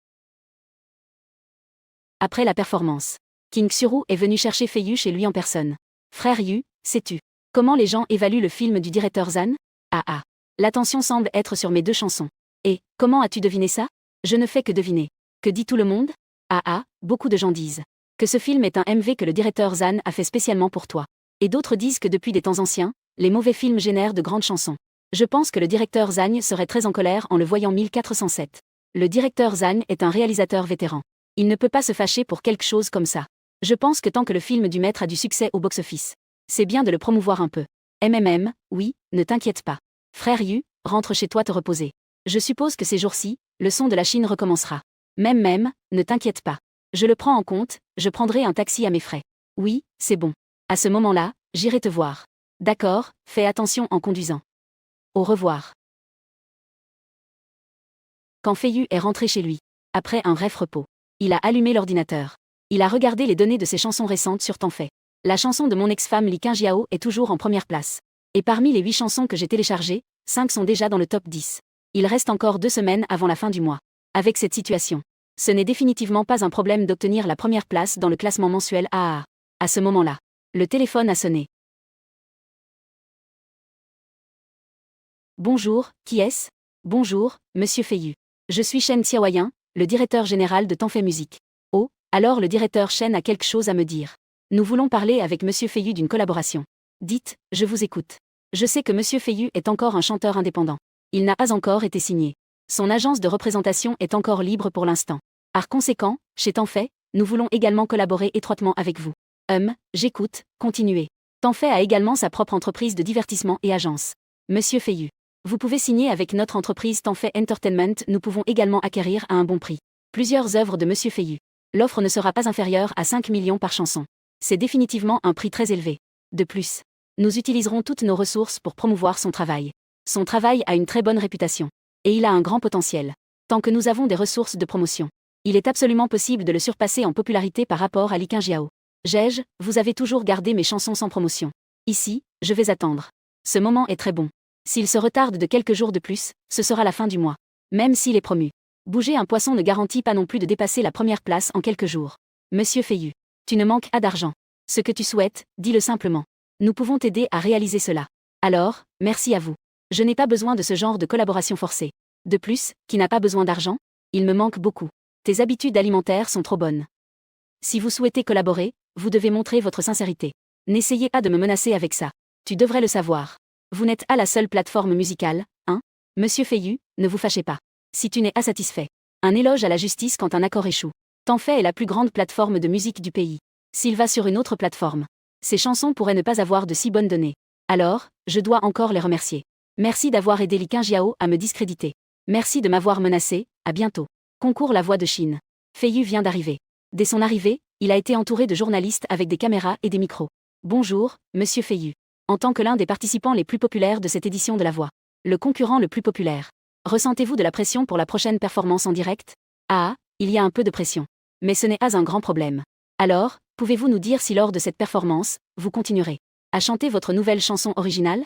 Après la performance, King Suru est venu chercher Feiyu chez lui en personne. Frère Yu, sais-tu comment les gens évaluent le film du directeur Zhan? Ah ah. L'attention semble être sur mes deux chansons. Et, comment as-tu deviné ça? Je ne fais que deviner. Que dit tout le monde? Ah ah, beaucoup de gens disent que ce film est un MV que le directeur Zhan a fait spécialement pour toi. Et d'autres disent que depuis des temps anciens, les mauvais films génèrent de grandes chansons. Je pense que le directeur Zhan serait très en colère en le voyant 1407. Le directeur Zhan est un réalisateur vétéran. Il ne peut pas se fâcher pour quelque chose comme ça. Je pense que tant que le film du maître a du succès au box-office, c'est bien de le promouvoir un peu. Oui, ne t'inquiète pas. Frère Yu, rentre chez toi te reposer. Je suppose que ces jours-ci, le son de la Chine recommencera. Ne t'inquiète pas. Je le prends en compte, je prendrai un taxi à mes frais. Oui, c'est bon. À ce moment-là, j'irai te voir. D'accord, fais attention en conduisant. Au revoir. Quand Feiyu est rentré chez lui, après un bref repos, il a allumé l'ordinateur. Il a regardé les données de ses chansons récentes sur Tenfei. La chanson de mon ex-femme Li Qingjiao est toujours en première place. Et parmi les 8 chansons que j'ai téléchargées, 5 sont déjà dans le top 10. Il reste encore 2 semaines avant la fin du mois. Avec cette situation, ce n'est définitivement pas un problème d'obtenir la première place dans le classement mensuel AAA. À ce moment-là, le téléphone a sonné. Bonjour, qui est-ce? Bonjour, monsieur Feiyu. Je suis Shen Xiaoyan, le directeur général de Tenfei Music. Oh, alors le directeur Shen a quelque chose à me dire. Nous voulons parler avec monsieur Feiyu d'une collaboration. Dites, je vous écoute. Je sais que monsieur Feiyu est encore un chanteur indépendant. Il n'a pas encore été signé. Son agence de représentation est encore libre pour l'instant. Par conséquent, chez Tenfei, nous voulons également collaborer étroitement avec vous. J'écoute, continuez. Tenfei a également sa propre entreprise de divertissement et agence. Monsieur Feiyu, vous pouvez signer avec notre entreprise Tenfei Entertainment, nous pouvons également acquérir à un bon prix plusieurs œuvres de monsieur Feiyu. L'offre ne sera pas inférieure à 5 millions par chanson. C'est définitivement un prix très élevé. De plus, nous utiliserons toutes nos ressources pour promouvoir son travail. Son travail a une très bonne réputation. Et il a un grand potentiel. Tant que nous avons des ressources de promotion, il est absolument possible de le surpasser en popularité par rapport à Li Qingjiao. Vous avez toujours gardé mes chansons sans promotion. Ici, je vais attendre. Ce moment est très bon. S'il se retarde de quelques jours de plus, ce sera la fin du mois. Même s'il est promu. Bouger un poisson ne garantit pas non plus de dépasser la première place en quelques jours. Monsieur Feiyu, tu ne manques pas d'argent. Ce que tu souhaites, dis-le simplement. Nous pouvons t'aider à réaliser cela. Alors, merci à vous. Je n'ai pas besoin de ce genre de collaboration forcée. De plus, qui n'a pas besoin d'argent? Il me manque beaucoup. Tes habitudes alimentaires sont trop bonnes. Si vous souhaitez collaborer, vous devez montrer votre sincérité. N'essayez pas de me menacer avec ça. Tu devrais le savoir. Vous n'êtes pas la seule plateforme musicale, hein? Monsieur Feiyu, ne vous fâchez pas. Si tu n'es pas satisfait. Un éloge à la justice quand un accord échoue. Tenfei est la plus grande plateforme de musique du pays. S'il va sur une autre plateforme, ces chansons pourraient ne pas avoir de si bonnes données. Alors, je dois encore les remercier. Merci d'avoir aidé Li Qingjiao à me discréditer. Merci de m'avoir menacé, à bientôt. Concours La Voix de Chine. Feiyu vient d'arriver. Dès son arrivée, il a été entouré de journalistes avec des caméras et des micros. Bonjour, monsieur Feiyu. En tant que l'un des participants les plus populaires de cette édition de La Voix, le concurrent le plus populaire, ressentez-vous de la pression pour la prochaine performance en direct? Ah, il y a un peu de pression. Mais ce n'est pas un grand problème. Alors, pouvez-vous nous dire si lors de cette performance, vous continuerez à chanter votre nouvelle chanson originale?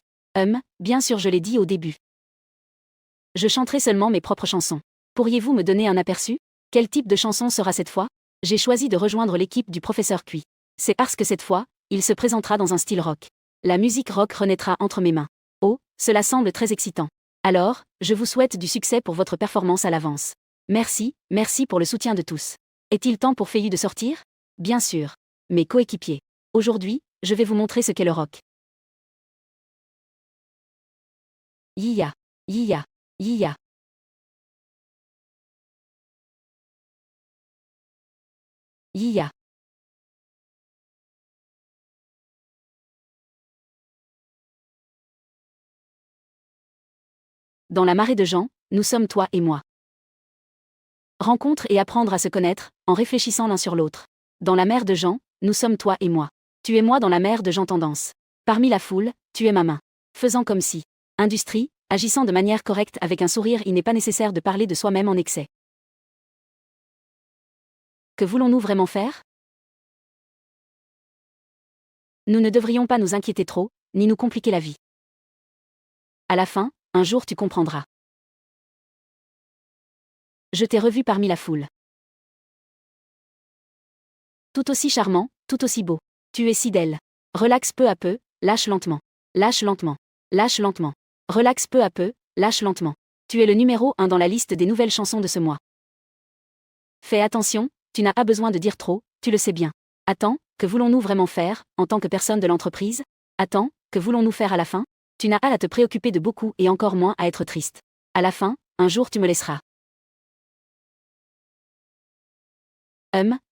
Bien sûr, je l'ai dit au début. Je chanterai seulement mes propres chansons. Pourriez-vous me donner un aperçu? Quel type de chanson sera cette fois? J'ai choisi de rejoindre l'équipe du professeur Cui. C'est parce que cette fois, il se présentera dans un style rock. La musique rock renaîtra entre mes mains. Oh, cela semble très excitant. Alors, je vous souhaite du succès pour votre performance à l'avance. Merci pour le soutien de tous. Est-il temps pour Feiyu de sortir? Bien sûr. Mes coéquipiers. Aujourd'hui, je vais vous montrer ce qu'est le rock. Yiya, yiya, yiya. Yiya. Dans la marée de gens, nous sommes toi et moi. Rencontre et apprendre à se connaître, en réfléchissant l'un sur l'autre. Dans la mer de Jean, nous sommes toi et moi. Tu es moi dans la mer de Jean tendance. Parmi la foule, tu es ma main. Faisant comme si. Industrie, agissant de manière correcte avec un sourire, il n'est pas nécessaire de parler de soi-même en excès. Que voulons-nous vraiment faire? Nous ne devrions pas nous inquiéter trop, ni nous compliquer la vie. À la fin, un jour tu comprendras. Je t'ai revu parmi la foule. Tout aussi charmant, tout aussi beau. Tu es si belle. Relaxe peu à peu, lâche lentement. Lâche lentement. Lâche lentement. Relaxe peu à peu, lâche lentement. Tu es le numéro 1 dans la liste des nouvelles chansons de ce mois. Fais attention, tu n'as pas besoin de dire trop, tu le sais bien. Attends, que voulons-nous vraiment faire, en tant que personne de l'entreprise? Attends, que voulons-nous faire à la fin? Tu n'as pas à te préoccuper de beaucoup et encore moins à être triste. À la fin, un jour tu me laisseras.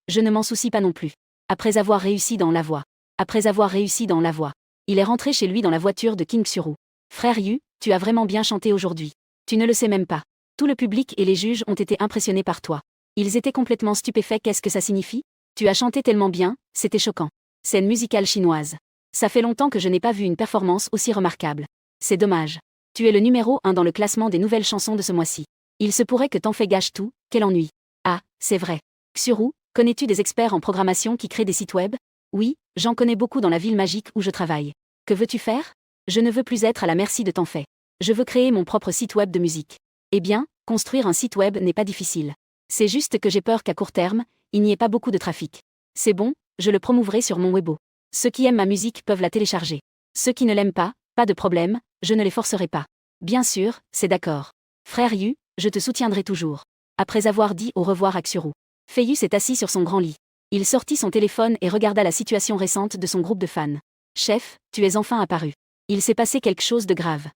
Je ne m'en soucie pas non plus. Après avoir réussi dans la voie. Après avoir réussi dans la voie. Il est rentré chez lui dans la voiture de King Suru. Frère Yu, tu as vraiment bien chanté aujourd'hui. Tu ne le sais même pas. Tout le public et les juges ont été impressionnés par toi. Ils étaient complètement stupéfaits. Qu'est-ce que ça signifie? Tu as chanté tellement bien, c'était choquant. Scène musicale chinoise. Ça fait longtemps que je n'ai pas vu une performance aussi remarquable. C'est dommage. Tu es le numéro 1 dans le classement des nouvelles chansons de ce mois-ci. Il se pourrait que t'en fais gâche tout, quel ennui. Ah, c'est vrai. Xuru, connais-tu des experts en programmation qui créent des sites web? Oui, j'en connais beaucoup dans la ville magique où je travaille. Que veux-tu faire? Je ne veux plus être à la merci de t'en fait. Je veux créer mon propre site web de musique. Eh bien, construire un site web n'est pas difficile. C'est juste que j'ai peur qu'à court terme, il n'y ait pas beaucoup de trafic. C'est bon, je le promouverai sur mon Weibo. Ceux qui aiment ma musique peuvent la télécharger. Ceux qui ne l'aiment pas de problème, je ne les forcerai pas. Bien sûr, c'est d'accord. Frère Yu, je te soutiendrai toujours. Après avoir dit au revoir à Xuru, Feiyu s'est assis sur son grand lit. Il sortit son téléphone et regarda la situation récente de son groupe de fans. Chef, tu es enfin apparu. Il s'est passé quelque chose de grave.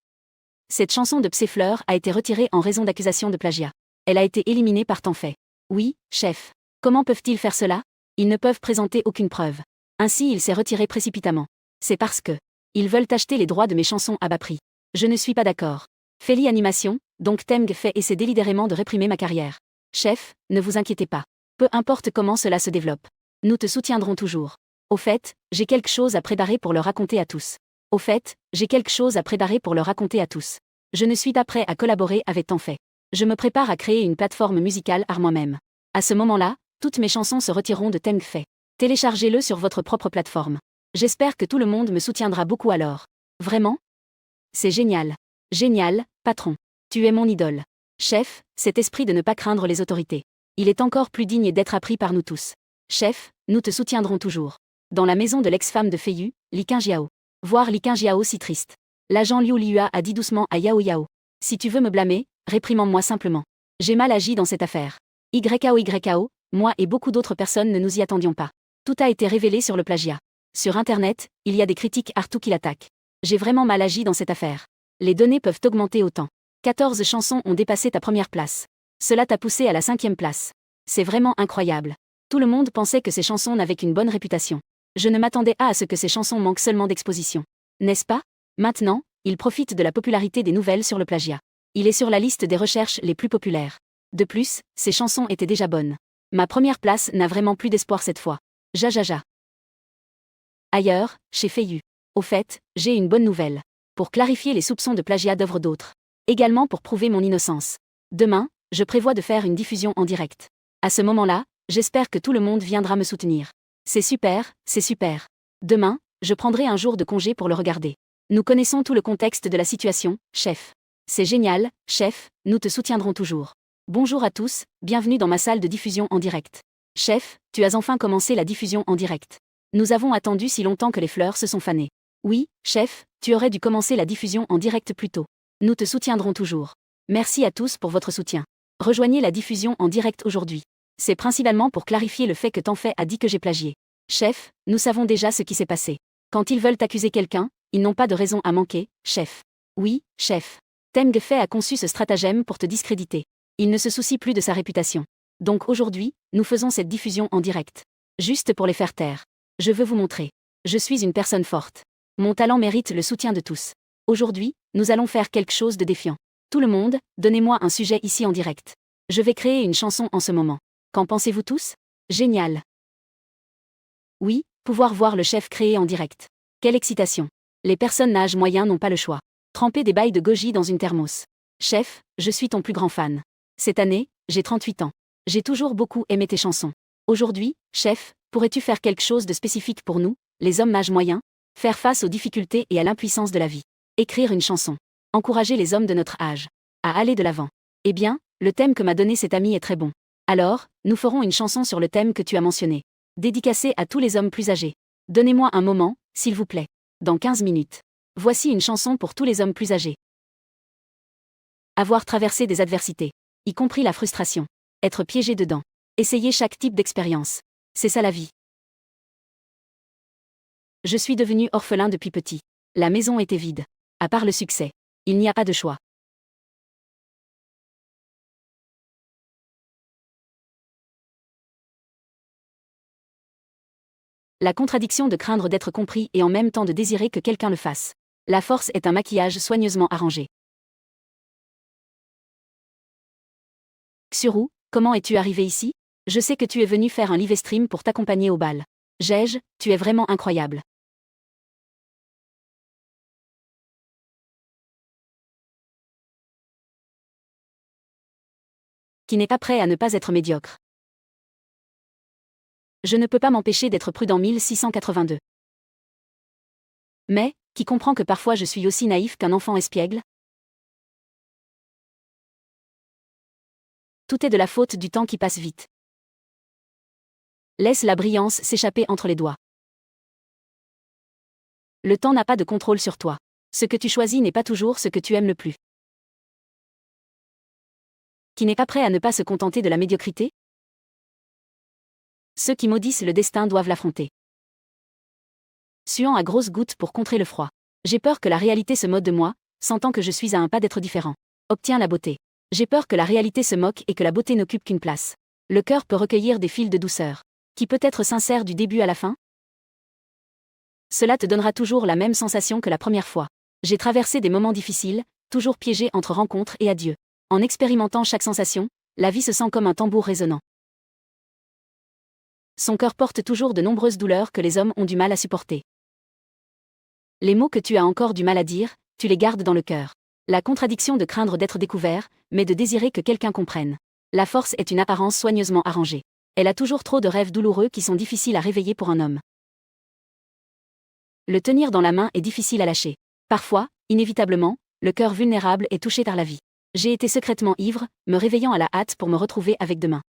Cette chanson de Psyfleur a été retirée en raison d'accusations de plagiat. Elle a été éliminée par temps fait. Oui, chef. Comment peuvent-ils faire cela? Ils ne peuvent présenter aucune preuve. Ainsi il s'est retiré précipitamment. C'est parce que ils veulent acheter les droits de mes chansons à bas prix. Je ne suis pas d'accord. Feli Animation, donc Temg fait essaie délibérément de réprimer ma carrière. Chef, ne vous inquiétez pas. Peu importe comment cela se développe. Nous te soutiendrons toujours. Au fait, j'ai quelque chose à préparer pour le raconter à tous. Au fait, j'ai quelque chose à préparer pour le raconter à tous. Je ne suis pas prêt à collaborer avec Tenfait. Je me prépare à créer une plateforme musicale à moi-même. À ce moment-là, toutes mes chansons se retireront de Temgfait. Téléchargez-le sur votre propre plateforme. J'espère que tout le monde me soutiendra beaucoup alors. Vraiment? C'est génial. Génial, patron. Tu es mon idole. Chef, cet esprit de ne pas craindre les autorités. Il est encore plus digne d'être appris par nous tous. Chef, nous te soutiendrons toujours. Dans la maison de l'ex-femme de Feiyu, Li Qingjiao. Voir Li Qingjiao si triste. L'agent Liu Liua a dit doucement à Yao Yao. Si tu veux me blâmer, réprimande-moi simplement. J'ai mal agi dans cette affaire. YKO, moi et beaucoup d'autres personnes ne nous y attendions pas. Tout a été révélé sur le plagiat. Sur Internet, il y a des critiques partout qui l'attaquent. J'ai vraiment mal agi dans cette affaire. Les données peuvent augmenter autant. 14 chansons ont dépassé ta première place. Cela t'a poussé à la 5e place. C'est vraiment incroyable. Tout le monde pensait que ces chansons n'avaient qu'une bonne réputation. Je ne m'attendais pas à ce que ces chansons manquent seulement d'exposition. N'est-ce pas? Maintenant, il profite de la popularité des nouvelles sur le plagiat. Il est sur la liste des recherches les plus populaires. De plus, ces chansons étaient déjà bonnes. Ma première place n'a vraiment plus d'espoir cette fois. Jajaja. Ailleurs, chez Feiyu. Au fait, j'ai une bonne nouvelle. Pour clarifier les soupçons de plagiat d'œuvres d'autres. Également pour prouver mon innocence. Demain, je prévois de faire une diffusion en direct. À ce moment-là, j'espère que tout le monde viendra me soutenir. C'est super, c'est super. Demain, je prendrai un jour de congé pour le regarder. Nous connaissons tout le contexte de la situation, chef. C'est génial, chef, nous te soutiendrons toujours. Bonjour à tous, bienvenue dans ma salle de diffusion en direct. Chef, tu as enfin commencé la diffusion en direct. Nous avons attendu si longtemps que les fleurs se sont fanées. Oui, chef, tu aurais dû commencer la diffusion en direct plus tôt. Nous te soutiendrons toujours. Merci à tous pour votre soutien. Rejoignez la diffusion en direct aujourd'hui. C'est principalement pour clarifier le fait que Tenfait a dit que j'ai plagié. Chef, nous savons déjà ce qui s'est passé. Quand ils veulent accuser quelqu'un, ils n'ont pas de raison à manquer, chef. Oui, chef. Temgfait a conçu ce stratagème pour te discréditer. Il ne se soucie plus de sa réputation. Donc aujourd'hui, nous faisons cette diffusion en direct. Juste pour les faire taire. Je veux vous montrer. Je suis une personne forte. Mon talent mérite le soutien de tous. Aujourd'hui, nous allons faire quelque chose de défiant. Tout le monde, donnez-moi un sujet ici en direct. Je vais créer une chanson en ce moment. Qu'en pensez-vous tous? Génial. Oui, pouvoir voir le chef créer en direct. Quelle excitation. Les personnes d'âge moyen n'ont pas le choix. Tremper des bails de goji dans une thermos. Chef, je suis ton plus grand fan. Cette année, j'ai 38 ans. J'ai toujours beaucoup aimé tes chansons. Aujourd'hui, chef, pourrais-tu faire quelque chose de spécifique pour nous, les hommes d'âge moyen? Faire face aux difficultés et à l'impuissance de la vie. Écrire une chanson. Encourager les hommes de notre âge à aller de l'avant. Eh bien, le thème que m'a donné cet ami est très bon. Alors, nous ferons une chanson sur le thème que tu as mentionné. Dédicacée à tous les hommes plus âgés. Donnez-moi un moment, s'il vous plaît. Dans 15 minutes. Voici une chanson pour tous les hommes plus âgés. Avoir traversé des adversités. Y compris la frustration. Être piégé dedans. Essayer chaque type d'expérience. C'est ça la vie. Je suis devenu orphelin depuis petit. La maison était vide. À part le succès. Il n'y a pas de choix. La contradiction de craindre d'être compris et en même temps de désirer que quelqu'un le fasse. La force est un maquillage soigneusement arrangé. Xuru, comment es-tu arrivé ici? Je sais que tu es venu faire un live stream pour t'accompagner au bal. Jej, tu es vraiment incroyable. Qui n'est pas prêt à ne pas être médiocre. Je ne peux pas m'empêcher d'être prudent 1682. Mais, qui comprend que parfois je suis aussi naïf qu'un enfant espiègle? Tout est de la faute du temps qui passe vite. Laisse la brillance s'échapper entre les doigts. Le temps n'a pas de contrôle sur toi. Ce que tu choisis n'est pas toujours ce que tu aimes le plus. Qui n'est pas prêt à ne pas se contenter de la médiocrité? Ceux qui maudissent le destin doivent l'affronter. Suant à grosses gouttes pour contrer le froid. J'ai peur que la réalité se moque de moi, sentant que je suis à un pas d'être différent. Obtiens la beauté. J'ai peur que la réalité se moque et que la beauté n'occupe qu'une place. Le cœur peut recueillir des fils de douceur. Qui peut être sincère du début à la fin? Cela te donnera toujours la même sensation que la première fois. J'ai traversé des moments difficiles, toujours piégé entre rencontres et adieux. En expérimentant chaque sensation, la vie se sent comme un tambour résonnant. Son cœur porte toujours de nombreuses douleurs que les hommes ont du mal à supporter. Les mots que tu as encore du mal à dire, tu les gardes dans le cœur. La contradiction de craindre d'être découvert, mais de désirer que quelqu'un comprenne. La force est une apparence soigneusement arrangée. Elle a toujours trop de rêves douloureux qui sont difficiles à réveiller pour un homme. Le tenir dans la main est difficile à lâcher. Parfois, inévitablement, le cœur vulnérable est touché par la vie. J'ai été secrètement ivre, me réveillant à la hâte pour me retrouver avec demain.